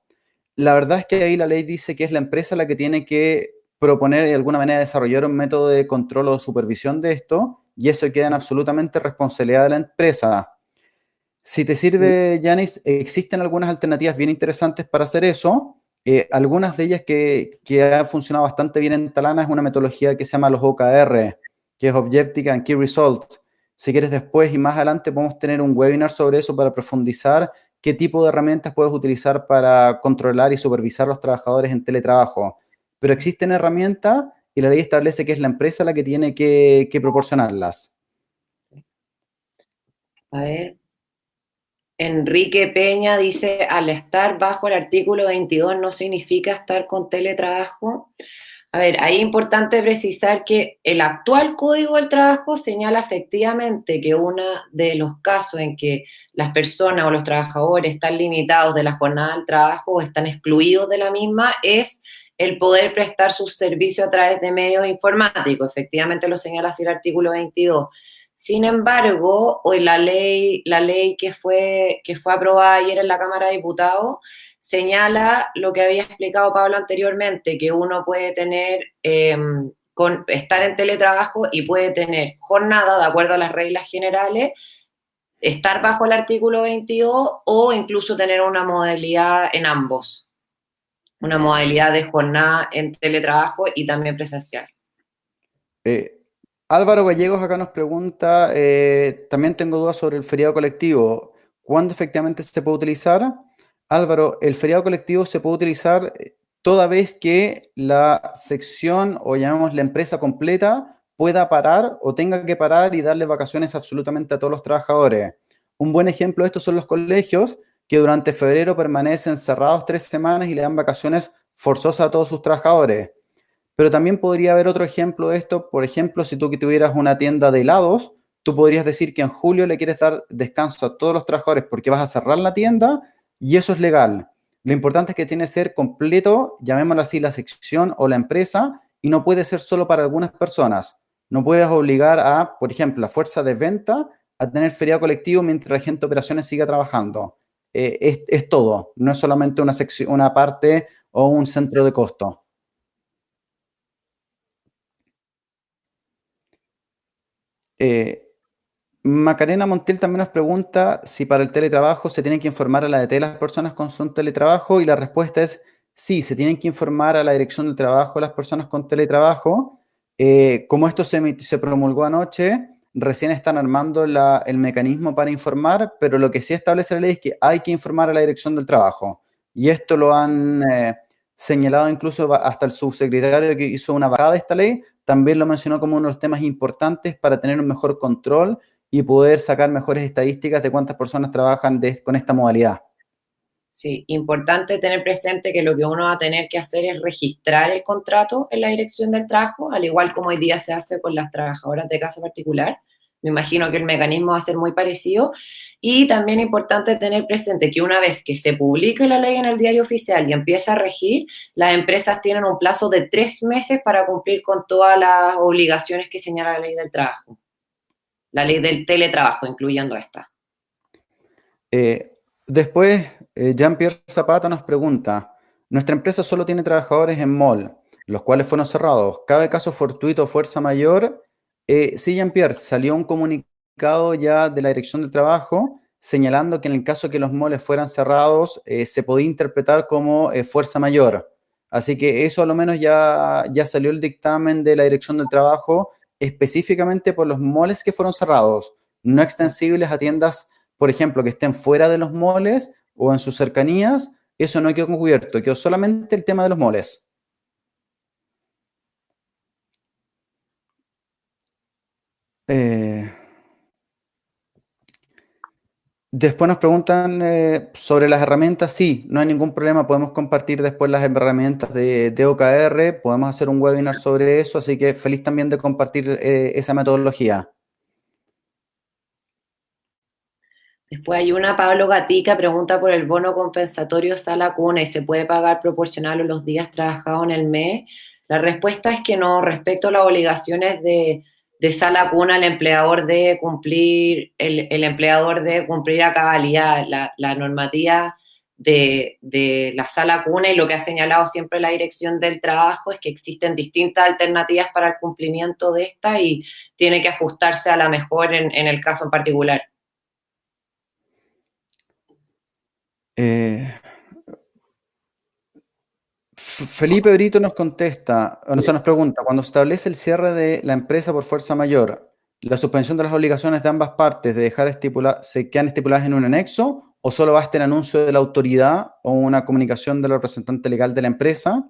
La verdad es que ahí la ley dice que es la empresa la que tiene que proponer y de alguna manera desarrollar un método de control o supervisión de esto, y eso queda en absolutamente responsabilidad de la empresa. Si te Sí. sirve, Yanis, existen algunas alternativas bien interesantes para hacer eso. Algunas de ellas que han funcionado bastante bien en Talana es una metodología que se llama los OKR, que es Objective and Key Result. Si quieres después y más adelante podemos tener un webinar sobre eso para profundizar qué tipo de herramientas puedes utilizar para controlar y supervisar a los trabajadores en teletrabajo. Pero existen herramientas y la ley establece que es la empresa la que tiene que proporcionarlas. A ver, Enrique Peña dice, al estar bajo el artículo 22 no significa estar con teletrabajo. A ver, ahí es importante precisar que el actual Código del Trabajo señala efectivamente que uno de los casos en que las personas o los trabajadores están limitados de la jornada del trabajo o están excluidos de la misma es el poder prestar sus servicios a través de medios informáticos. Efectivamente lo señala así el artículo 22. Sin embargo, hoy la ley que fue aprobada ayer en la Cámara de Diputados señala lo que había explicado Pablo anteriormente, que uno puede tener, estar en teletrabajo y puede tener jornada de acuerdo a las reglas generales, estar bajo el artículo 22 o incluso tener una modalidad en ambos, una modalidad de jornada en teletrabajo y también presencial. Eh, Álvaro Gallegos acá nos pregunta, también tengo dudas sobre el feriado colectivo. ¿Cuándo efectivamente se puede utilizar? Álvaro, el feriado colectivo se puede utilizar toda vez que la sección o llamamos la empresa completa pueda parar o tenga que parar y darle vacaciones absolutamente a todos los trabajadores. Un buen ejemplo de esto son los colegios que durante febrero permanecen cerrados 3 semanas y le dan vacaciones forzosas a todos sus trabajadores. Pero también podría haber otro ejemplo de esto. Por ejemplo, si tú que tuvieras una tienda de helados, tú podrías decir que en julio le quieres dar descanso a todos los trabajadores porque vas a cerrar la tienda y eso es legal. Lo importante es que tiene que ser completo, llamémoslo así, la sección o la empresa, y no puede ser solo para algunas personas. No puedes obligar a, por ejemplo, la fuerza de venta a tener feriado colectivo mientras la gente de operaciones siga trabajando. Es todo, no es solamente una sección, una parte o un centro de costo. Eh, Macarena Montiel también nos pregunta si para el teletrabajo se tienen que informar a la DT las personas con su teletrabajo y la respuesta es sí, se tienen que informar a la dirección del trabajo las personas con teletrabajo. Como esto se promulgó anoche, recién están armando el mecanismo para informar, pero lo que sí establece la ley es que hay que informar a la dirección del trabajo. Y esto lo han señalado incluso hasta el subsecretario que hizo una bajada de esta ley, también lo mencionó como uno de los temas importantes para tener un mejor control y poder sacar mejores estadísticas de cuántas personas trabajan con esta modalidad. Sí, importante tener presente que lo que uno va a tener que hacer es registrar el contrato en la dirección del trabajo, al igual como hoy día se hace con las trabajadoras de casa particular. Me imagino que el mecanismo va a ser muy parecido. Y también importante tener presente que una vez que se publique la ley en el diario oficial y empieza a regir, las empresas tienen un plazo de 3 meses para cumplir con todas las obligaciones que señala la ley del trabajo, la ley del teletrabajo, incluyendo esta. Eh, Después, Jean-Pierre Zapata nos pregunta, nuestra empresa solo tiene trabajadores en mall, los cuales fueron cerrados. ¿Cabe caso fortuito o fuerza mayor? Sí, Jean-Pierre, salió un comunicado ya de la Dirección del Trabajo señalando que en el caso que los malls fueran cerrados, se podía interpretar como fuerza mayor. Así que eso a lo menos ya salió el dictamen de la Dirección del Trabajo específicamente por los malls que fueron cerrados, no extensibles a tiendas por ejemplo, que estén fuera de los moles o en sus cercanías, eso no quedó cubierto, quedó solamente el tema de los moles. Eh, Después nos preguntan sobre las herramientas. Sí, no hay ningún problema, podemos compartir después las herramientas de OKR, podemos hacer un webinar sobre eso, así que feliz también de compartir esa metodología. Después hay una, Pablo Gatica, pregunta por el bono compensatorio sala cuna y se puede pagar proporcional a los días trabajados en el mes. La respuesta es que no, respecto a las obligaciones de sala cuna, el empleador debe cumplir a cabalidad la normativa de la sala cuna y lo que ha señalado siempre la Dirección del Trabajo es que existen distintas alternativas para el cumplimiento de esta y tiene que ajustarse a la mejor en el caso en particular. Eh, Felipe Brito nos contesta, o sea, nos pregunta, cuando se establece el cierre de la empresa por fuerza mayor, ¿la suspensión de las obligaciones de ambas partes de dejar se quedan estipuladas en un anexo o solo basta el anuncio de la autoridad o una comunicación del representante legal de la empresa?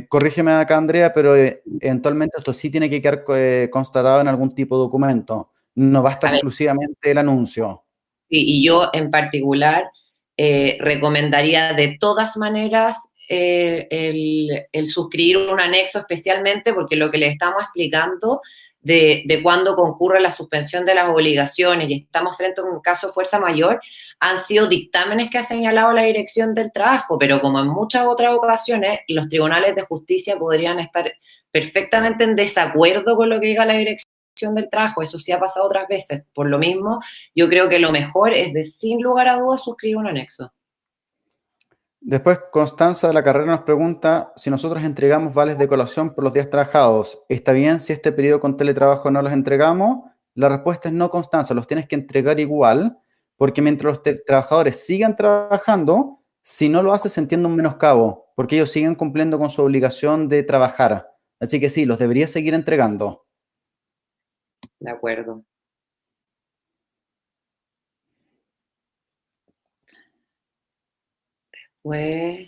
Corrígeme acá, Andrea, pero eventualmente esto sí tiene que quedar constatado en algún tipo de documento. No basta A ver, exclusivamente el anuncio. y yo en particular recomendaría de todas maneras el suscribir un anexo, especialmente porque lo que le estamos explicando de cuándo concurre la suspensión de las obligaciones y estamos frente a un caso de fuerza mayor, han sido dictámenes que ha señalado la Dirección del Trabajo, pero como en muchas otras ocasiones, los tribunales de justicia podrían estar perfectamente en desacuerdo con lo que diga la Dirección del Trabajo, eso sí ha pasado otras veces. Por lo mismo, yo creo que lo mejor es de sin lugar a dudas suscribir un anexo. Después, Constanza de la Carrera nos pregunta si nosotros entregamos vales de colación por los días trabajados. ¿Está bien si este periodo con teletrabajo no los entregamos? La respuesta es no, Constanza, los tienes que entregar igual, porque mientras los trabajadores sigan trabajando, si no lo haces, se entiende un menoscabo, porque ellos siguen cumpliendo con su obligación de trabajar. Así que sí, los deberías seguir entregando. De acuerdo. Pues,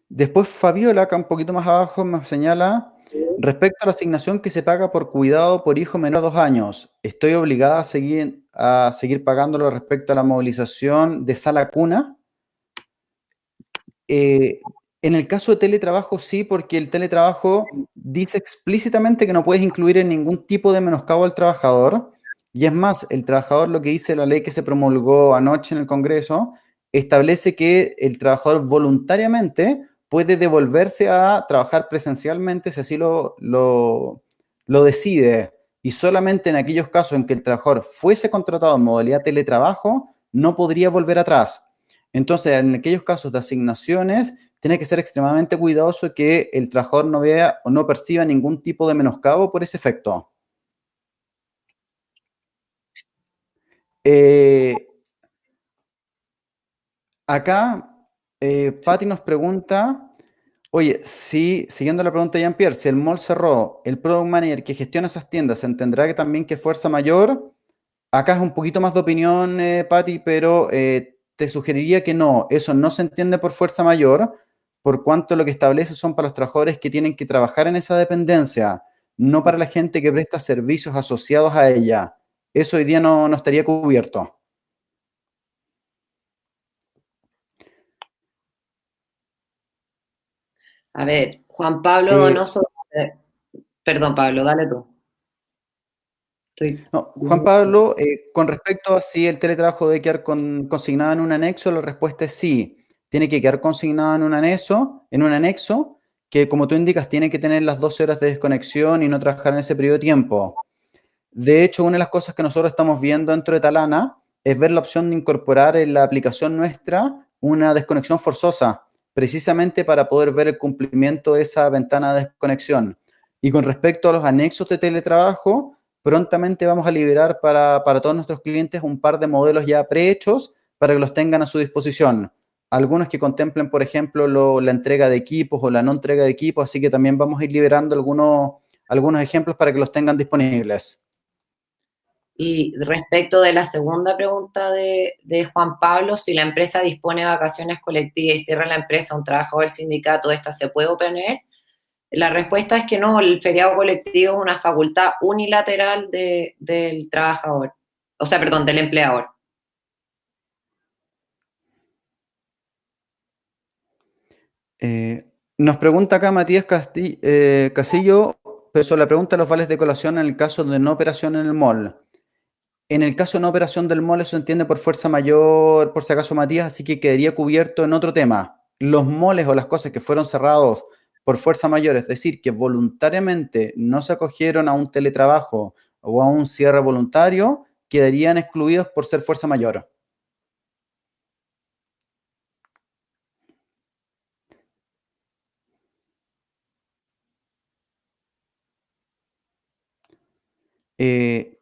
Después Fabiola, acá un poquito más abajo, me señala, respecto a la asignación que se paga por cuidado por hijo menor a 2 años, ¿estoy obligada a seguir pagándolo respecto a la movilización de sala cuna? Eh, en el caso de teletrabajo, sí, porque el teletrabajo dice explícitamente que no puedes incluir en ningún tipo de menoscabo al trabajador. Y es más, el trabajador, lo que dice la ley que se promulgó anoche en el Congreso, establece que el trabajador voluntariamente puede devolverse a trabajar presencialmente si así lo decide. Y solamente en aquellos casos en que el trabajador fuese contratado en modalidad teletrabajo, no podría volver atrás. Entonces, en aquellos casos de asignaciones, tiene que ser extremadamente cuidadoso que el trabajador no vea o no perciba ningún tipo de menoscabo por ese efecto. Acá, Patti nos pregunta, oye, si, siguiendo la pregunta de Jean-Pierre, si el mall cerró, el product manager que gestiona esas tiendas, ¿entenderá que también que es fuerza mayor? Acá es un poquito más de opinión, Patti, pero te sugeriría que no, eso no se entiende por fuerza mayor, por cuanto lo que establece son para los trabajadores que tienen que trabajar en esa dependencia, no para la gente que presta servicios asociados a ella. Eso hoy día no estaría cubierto. A ver, Juan Pablo Eh, Donoso, perdón Pablo, dale tú. Estoy... No, Juan Pablo, con respecto a si el teletrabajo debe quedar consignado en un anexo, la respuesta es sí. Tiene que quedar consignado en un anexo que, como tú indicas, tiene que tener las 12 horas de desconexión y no trabajar en ese periodo de tiempo. De hecho, una de las cosas que nosotros estamos viendo dentro de Talana es ver la opción de incorporar en la aplicación nuestra una desconexión forzosa, precisamente para poder ver el cumplimiento de esa ventana de desconexión. Y con respecto a los anexos de teletrabajo, prontamente vamos a liberar para todos nuestros clientes un par de modelos ya prehechos para que los tengan a su disposición. Algunos que contemplen, por ejemplo, la entrega de equipos o la no entrega de equipos, así que también vamos a ir liberando algunos ejemplos para que los tengan disponibles. Y respecto de la segunda pregunta de Juan Pablo, si la empresa dispone de vacaciones colectivas y cierra la empresa a un trabajador del sindicato, ¿esta se puede oponer? La respuesta es que no, el feriado colectivo es una facultad unilateral del trabajador, o sea, perdón, del empleador. Nos pregunta acá Matías Casillo, pero sobre la pregunta de los vales de colación en el caso de no operación en el mall. En el caso de no operación del mall, eso se entiende por fuerza mayor, por si acaso Matías, así que quedaría cubierto en otro tema. Los malls o las cosas que fueron cerrados por fuerza mayor, es decir, que voluntariamente no se acogieron a un teletrabajo o a un cierre voluntario, quedarían excluidos por ser fuerza mayor. Eh,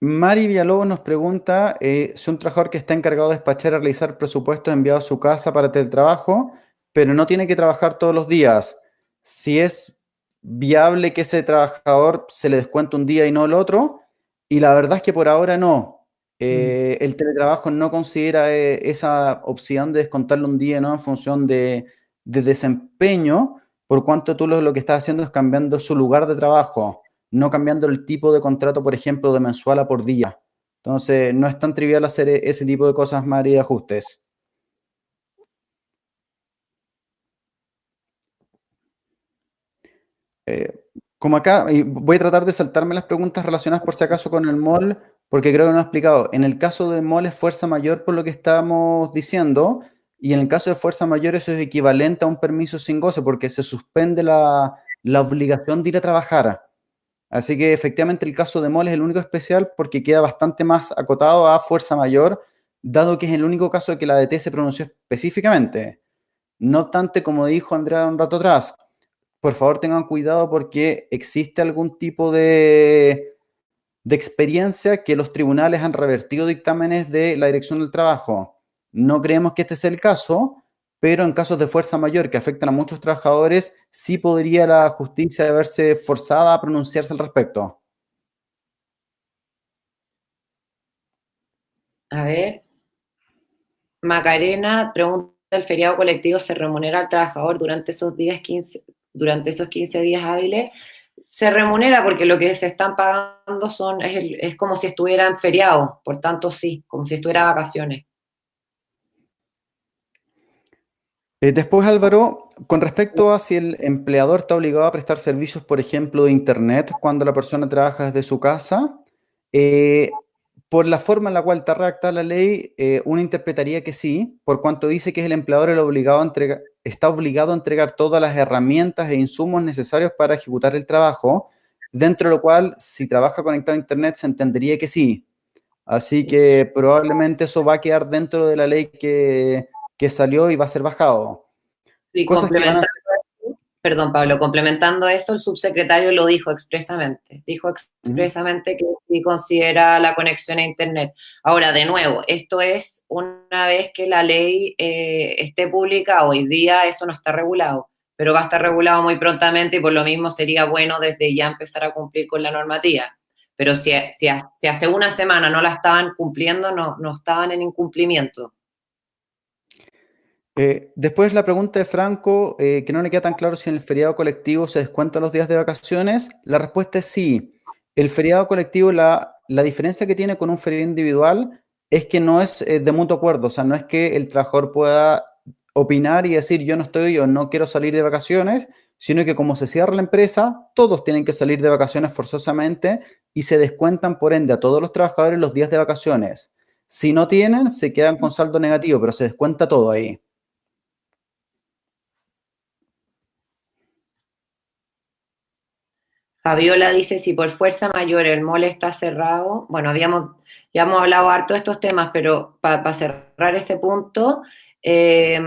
Mari Villalobos nos pregunta si un trabajador que está encargado de despachar a realizar presupuestos enviados a su casa para teletrabajo, pero no tiene que trabajar todos los días, si es viable que ese trabajador se le descuente un día y no el otro, y la verdad es que por ahora no. El teletrabajo no considera esa opción de descontarle un día, ¿no? En función de desempeño, por cuanto tú lo que estás haciendo es cambiando su lugar de trabajo, no cambiando el tipo de contrato, por ejemplo, de mensual a por día. Entonces, no es tan trivial hacer ese tipo de cosas, Mari, de ajustes. Eh, Como acá, y voy a tratar de saltarme las preguntas relacionadas por si acaso con el mall, porque creo que no he explicado. En el caso de mall es fuerza mayor por lo que estamos diciendo, y en el caso de fuerza mayor eso es equivalente a un permiso sin goce, porque se suspende la obligación de ir a trabajar. Así que efectivamente el caso de mall es el único especial porque queda bastante más acotado a fuerza mayor, dado que es el único caso de que la ADT se pronunció específicamente. No obstante, como dijo Andrea un rato atrás, por favor tengan cuidado porque existe algún tipo de experiencia que los tribunales han revertido dictámenes de la Dirección del Trabajo. No creemos que este sea el caso, pero en casos de fuerza mayor que afectan a muchos trabajadores, sí podría la justicia verse forzada a pronunciarse al respecto. A ver, Macarena pregunta, ¿el feriado colectivo se remunera al trabajador durante esos días 15, durante esos 15 días hábiles? Se remunera porque lo que se están pagando es como si estuviera en feriado, por tanto sí, como si estuviera de vacaciones. Después, Álvaro, con respecto a si el empleador está obligado a prestar servicios, por ejemplo, de Internet cuando la persona trabaja desde su casa, eh, por la forma en la cual está redactada la ley, uno interpretaría que sí, por cuanto dice que es el empleador el obligado a está obligado a entregar todas las herramientas e insumos necesarios para ejecutar el trabajo, dentro de lo cual, si trabaja conectado a Internet, se entendería que sí. Así que probablemente eso va a quedar dentro de la ley que salió y va a ser bajado. Sí, cosas que van a complementando, ser... perdón, Pablo, complementando eso, el subsecretario lo dijo expresamente. Dijo Ujú. expresamente que sí considera la conexión a Internet. Ahora, de nuevo, esto es una vez que la ley esté pública, hoy día eso no está regulado, pero va a estar regulado muy prontamente y por lo mismo sería bueno desde ya empezar a cumplir con la normativa. Pero si hace una semana no la estaban cumpliendo, no estaban en incumplimiento. Después la pregunta de Franco, que no le queda tan claro si en el feriado colectivo se descuentan los días de vacaciones. La respuesta es sí. El feriado colectivo, la diferencia que tiene con un feriado individual es que no es de mutuo acuerdo, o sea, no es que el trabajador pueda opinar y decir yo no estoy o no quiero salir de vacaciones, sino que como se cierra la empresa, todos tienen que salir de vacaciones forzosamente y se descuentan por ende a todos los trabajadores los días de vacaciones. Si no tienen, se quedan con saldo negativo, pero se descuenta todo ahí. Fabiola dice, si por fuerza mayor el mall está cerrado, bueno, ya hemos hablado harto de estos temas, pero para cerrar ese punto, eh,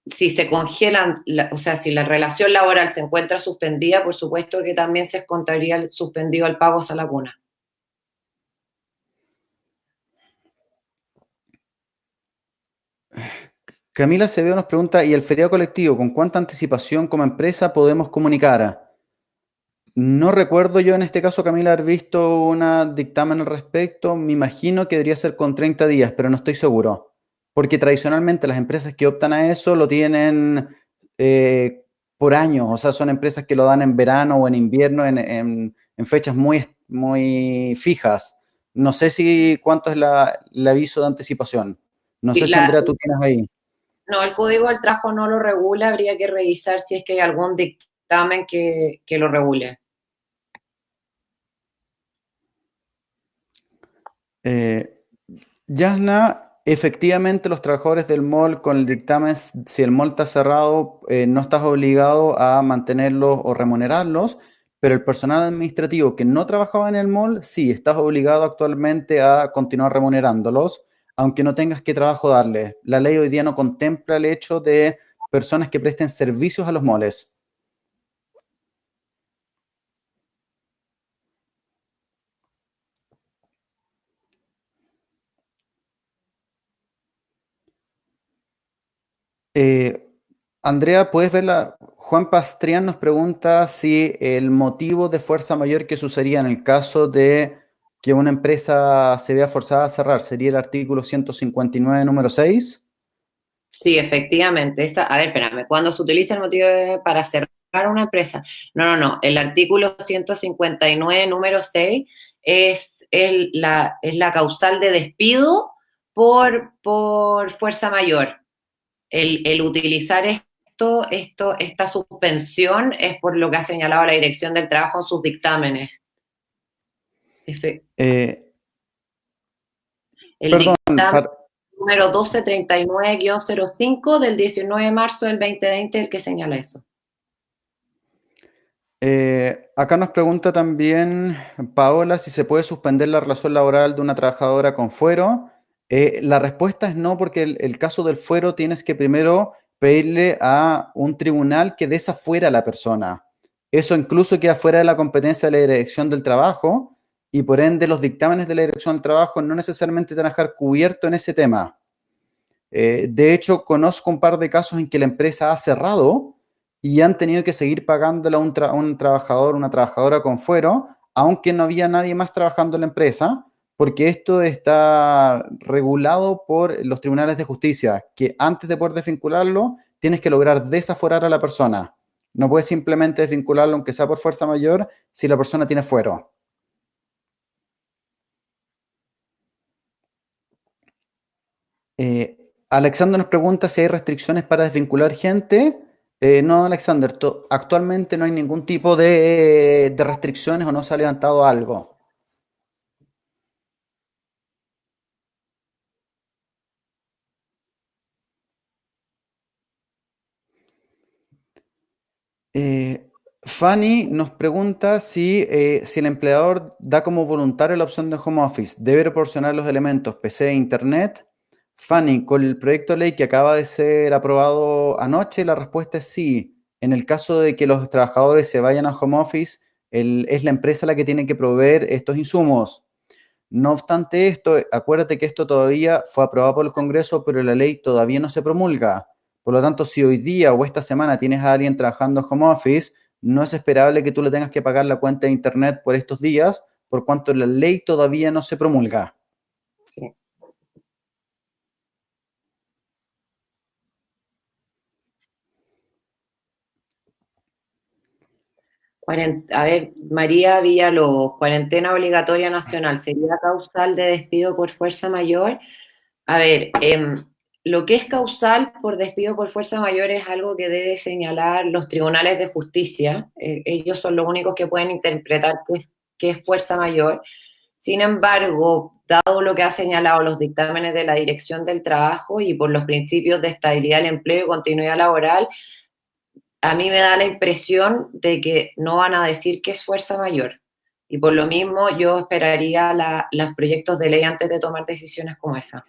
si se congelan, o sea, si la relación laboral se encuentra suspendida, por supuesto que también se encontraría suspendido el pago a la cuna. Camila Acevedo nos pregunta, ¿y el feriado colectivo, con cuánta anticipación como empresa podemos comunicar? No recuerdo yo en este caso, Camila, haber visto un dictamen al respecto. Me imagino que debería ser con 30 días, pero no estoy seguro. Porque tradicionalmente las empresas que optan a eso lo tienen por años, o sea, son empresas que lo dan en verano o en invierno, en fechas muy fijas. No sé si cuánto es el aviso de anticipación. No Y sé si Andrea, tú tienes ahí. no, el Código del Trabajo no lo regula, habría que revisar si es que hay algún dictamen que lo regule. Eh, Yasna, efectivamente los trabajadores del mall con el dictamen, si el mall está cerrado, no estás obligado a mantenerlos o remunerarlos, pero el personal administrativo que no trabajaba en el mall, sí, estás obligado actualmente a continuar remunerándolos, aunque no tengas qué trabajo darles. La ley hoy día no contempla el hecho de personas que presten servicios a los malls. Eh, Andrea, ¿puedes verla? Juan Pastrián nos pregunta si el motivo de fuerza mayor que sucedería en el caso de que una empresa se vea forzada a cerrar sería el artículo 159, número 6. Sí, efectivamente. A ver, espérame, cuando se utiliza el motivo para cerrar una empresa. No. El artículo 159, número 6, es la causal de despido por fuerza mayor. El utilizar esta suspensión es por lo que ha señalado la Dirección del Trabajo en sus dictámenes. Efe- Eh, El Perdón, dictamen número 1239-05 del 19 de marzo del 2020 el que señala eso. acá nos pregunta también Paola si se puede suspender la relación laboral de una trabajadora con fuero. La respuesta es no, porque el caso del fuero tienes que primero pedirle a un tribunal que desafuera a la persona. Eso incluso queda fuera de la competencia de la Dirección del Trabajo y por ende los dictámenes de la Dirección del Trabajo no necesariamente te van a dejar cubierto en ese tema. De hecho, conozco un par de casos en que la empresa ha cerrado y han tenido que seguir pagándole a un trabajador, una trabajadora con fuero, aunque no había nadie más trabajando en la empresa, porque esto está regulado por los tribunales de justicia, que antes de poder desvincularlo, tienes que lograr desaforar a la persona. No puedes simplemente desvincularlo, aunque sea por fuerza mayor, si la persona tiene fuero. Alexander nos pregunta si hay restricciones para desvincular gente. No, Alexander, actualmente no hay ningún tipo de restricciones o no se ha levantado algo. Fanny nos pregunta si el empleador da como voluntario la opción de home office, debe proporcionar los elementos PC e internet. Fanny, con el proyecto de ley que acaba de ser aprobado anoche, la respuesta es sí. En el caso de que los trabajadores se vayan a home office, es la empresa la que tiene que proveer estos insumos. No obstante esto, acuérdate que esto todavía fue aprobado por el Congreso, pero la ley todavía no se promulga. Por lo tanto, si hoy día o esta semana tienes a alguien trabajando home office, no es esperable que tú le tengas que pagar la cuenta de internet por estos días, por cuanto la ley todavía no se promulga. Sí. A ver, María Villalobos, cuarentena obligatoria nacional, ¿sería causal de despido por fuerza mayor? A ver, lo que es causal por despido por fuerza mayor es algo que debe señalar los tribunales de justicia. Ellos son los únicos que pueden interpretar qué es fuerza mayor. Sin embargo, dado lo que ha señalado los dictámenes de la Dirección del Trabajo y por los principios de estabilidad del empleo y continuidad laboral, a mí me da la impresión de que no van a decir que es fuerza mayor. Y por lo mismo yo esperaría los proyectos de ley antes de tomar decisiones como esa.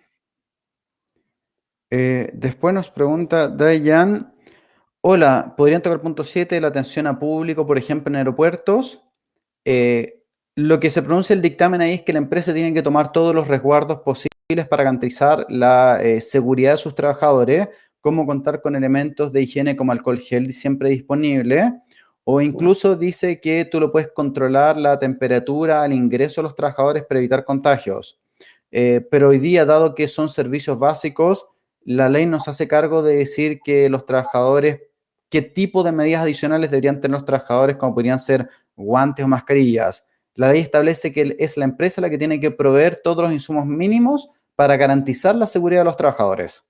Después nos pregunta Dayan, hola, ¿podrían tocar punto 7 la atención a público, por ejemplo, en aeropuertos? Eh, lo que se pronuncia el dictamen ahí es que la empresa tiene que tomar todos los resguardos posibles para garantizar la seguridad de sus trabajadores, como contar con elementos de higiene como alcohol gel siempre disponible, o incluso dice que tú lo puedes controlar la temperatura al ingreso de los trabajadores para evitar contagios. Pero hoy día, dado que son servicios básicos, la ley nos hace cargo de decir que los trabajadores, qué tipo de medidas adicionales deberían tener los trabajadores, como podrían ser guantes o mascarillas. La ley establece que es la empresa la que tiene que proveer todos los insumos mínimos para garantizar la seguridad de los trabajadores.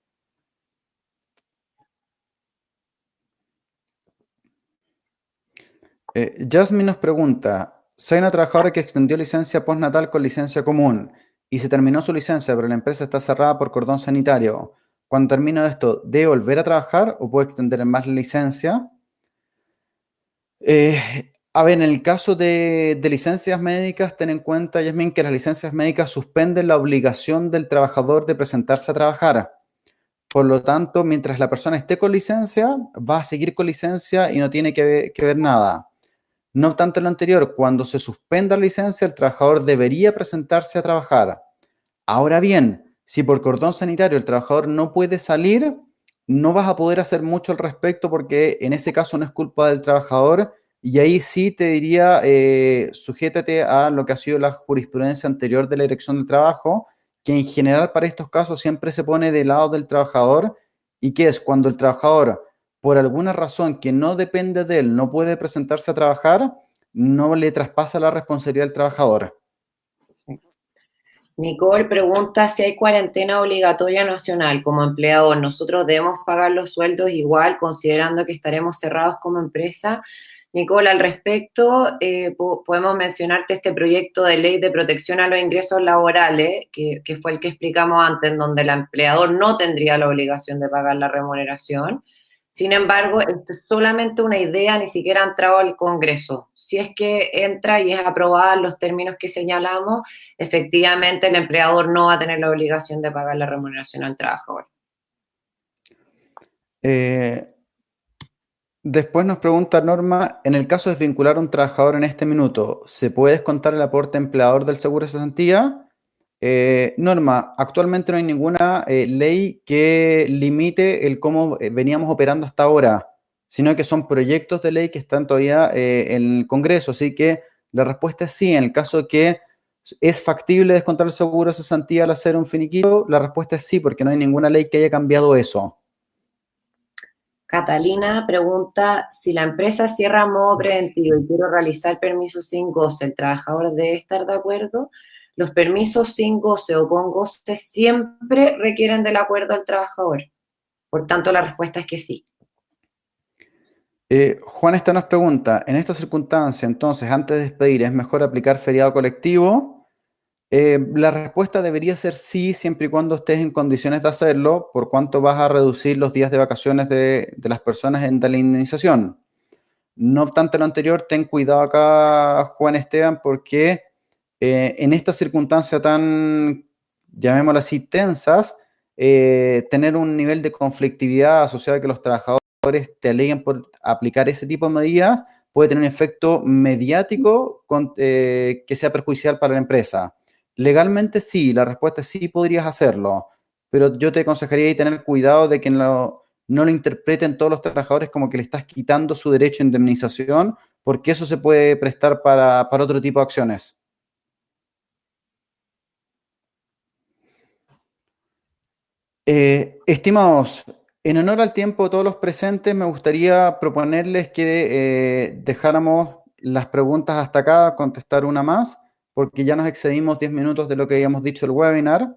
Jasmine nos pregunta, si hay una trabajadora que extendió licencia postnatal con licencia común y se terminó su licencia, pero la empresa está cerrada por cordón sanitario, cuando termino esto, ¿debe volver a trabajar o puede extender más la licencia? A ver, en el caso de licencias médicas, ten en cuenta, Yasmin, que las licencias médicas suspenden la obligación del trabajador de presentarse a trabajar. Por lo tanto, mientras la persona esté con licencia, va a seguir con licencia y no tiene que ver nada. No obstante lo anterior, cuando se suspenda la licencia, el trabajador debería presentarse a trabajar. Ahora bien, si por cordón sanitario el trabajador no puede salir, no vas a poder hacer mucho al respecto porque en ese caso no es culpa del trabajador y ahí sí te diría, sujétate a lo que ha sido la jurisprudencia anterior de la Dirección del Trabajo, que en general para estos casos siempre se pone del lado del trabajador y que es cuando el trabajador, por alguna razón que no depende de él, no puede presentarse a trabajar, no le traspasa la responsabilidad al trabajador. Sí. Nicole pregunta si hay cuarentena obligatoria nacional como empleador. Nosotros debemos pagar los sueldos igual, considerando que estaremos cerrados como empresa. Nicole, al respecto, podemos mencionarte este proyecto de ley de protección a los ingresos laborales, que fue el que explicamos antes, en donde el empleador no tendría la obligación de pagar la remuneración. Sin embargo, esto es solamente una idea, ni siquiera ha entrado al Congreso. Si es que entra y es aprobada en los términos que señalamos, efectivamente el empleador no va a tener la obligación de pagar la remuneración al trabajador. Eh, Después nos pregunta Norma, en el caso de vincular a un trabajador en este minuto, ¿se puede descontar el aporte empleador del seguro de cesantía? Norma, actualmente no hay ninguna ley que limite el cómo veníamos operando hasta ahora, sino que son proyectos de ley que están todavía en el Congreso. Así que la respuesta es sí. En el caso de que es factible descontar el seguro de cesantía al hacer un finiquito, la respuesta es sí, porque no hay ninguna ley que haya cambiado eso. Catalina pregunta, si la empresa cierra a modo preventivo y quiero realizar permisos sin goce, ¿el trabajador debe estar de acuerdo? Los permisos sin goce o con goce siempre requieren del acuerdo del trabajador. Por tanto, la respuesta es que sí. Juan esta nos pregunta, en esta circunstancia, entonces, antes de despedir, ¿es mejor aplicar feriado colectivo? La respuesta debería ser sí, siempre y cuando estés en condiciones de hacerlo, por cuanto vas a reducir los días de vacaciones de las personas en la indemnización. No obstante lo anterior, ten cuidado acá, Juan Esteban, porque en esta circunstancia tan, llamémosla así, tensas, tener un nivel de conflictividad asociado a que los trabajadores te aleguen por aplicar ese tipo de medidas, puede tener un efecto mediático que sea perjudicial para la empresa. Legalmente sí, la respuesta es sí podrías hacerlo, pero yo te aconsejaría ahí tener cuidado de que no lo interpreten todos los trabajadores como que le estás quitando su derecho a indemnización, porque eso se puede prestar para otro tipo de acciones. Estimados, en honor al tiempo de todos los presentes, me gustaría proponerles que dejáramos las preguntas hasta acá, contestar una más, porque ya nos excedimos 10 minutos de lo que habíamos dicho el webinar.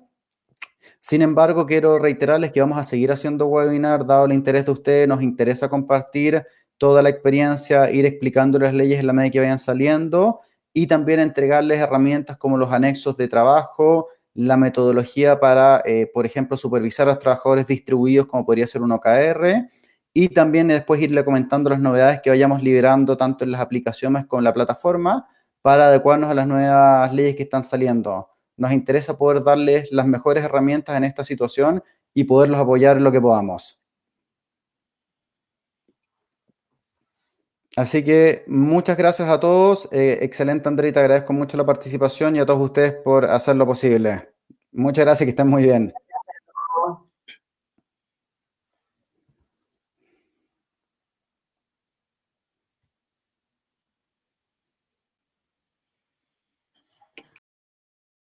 Sin embargo, quiero reiterarles que vamos a seguir haciendo webinar, dado el interés de ustedes, nos interesa compartir toda la experiencia, ir explicando las leyes en la medida que vayan saliendo y también entregarles herramientas como los anexos de trabajo, la metodología para, por ejemplo, supervisar a los trabajadores distribuidos, como podría ser un OKR, y también después irle comentando las novedades que vayamos liberando tanto en las aplicaciones como en la plataforma para adecuarnos a las nuevas leyes que están saliendo. Nos interesa poder darles las mejores herramientas en esta situación y poderlos apoyar en lo que podamos. Así que muchas gracias a todos. Excelente, André, te agradezco mucho la participación y a todos ustedes por hacer lo posible. Muchas gracias, que estén muy bien.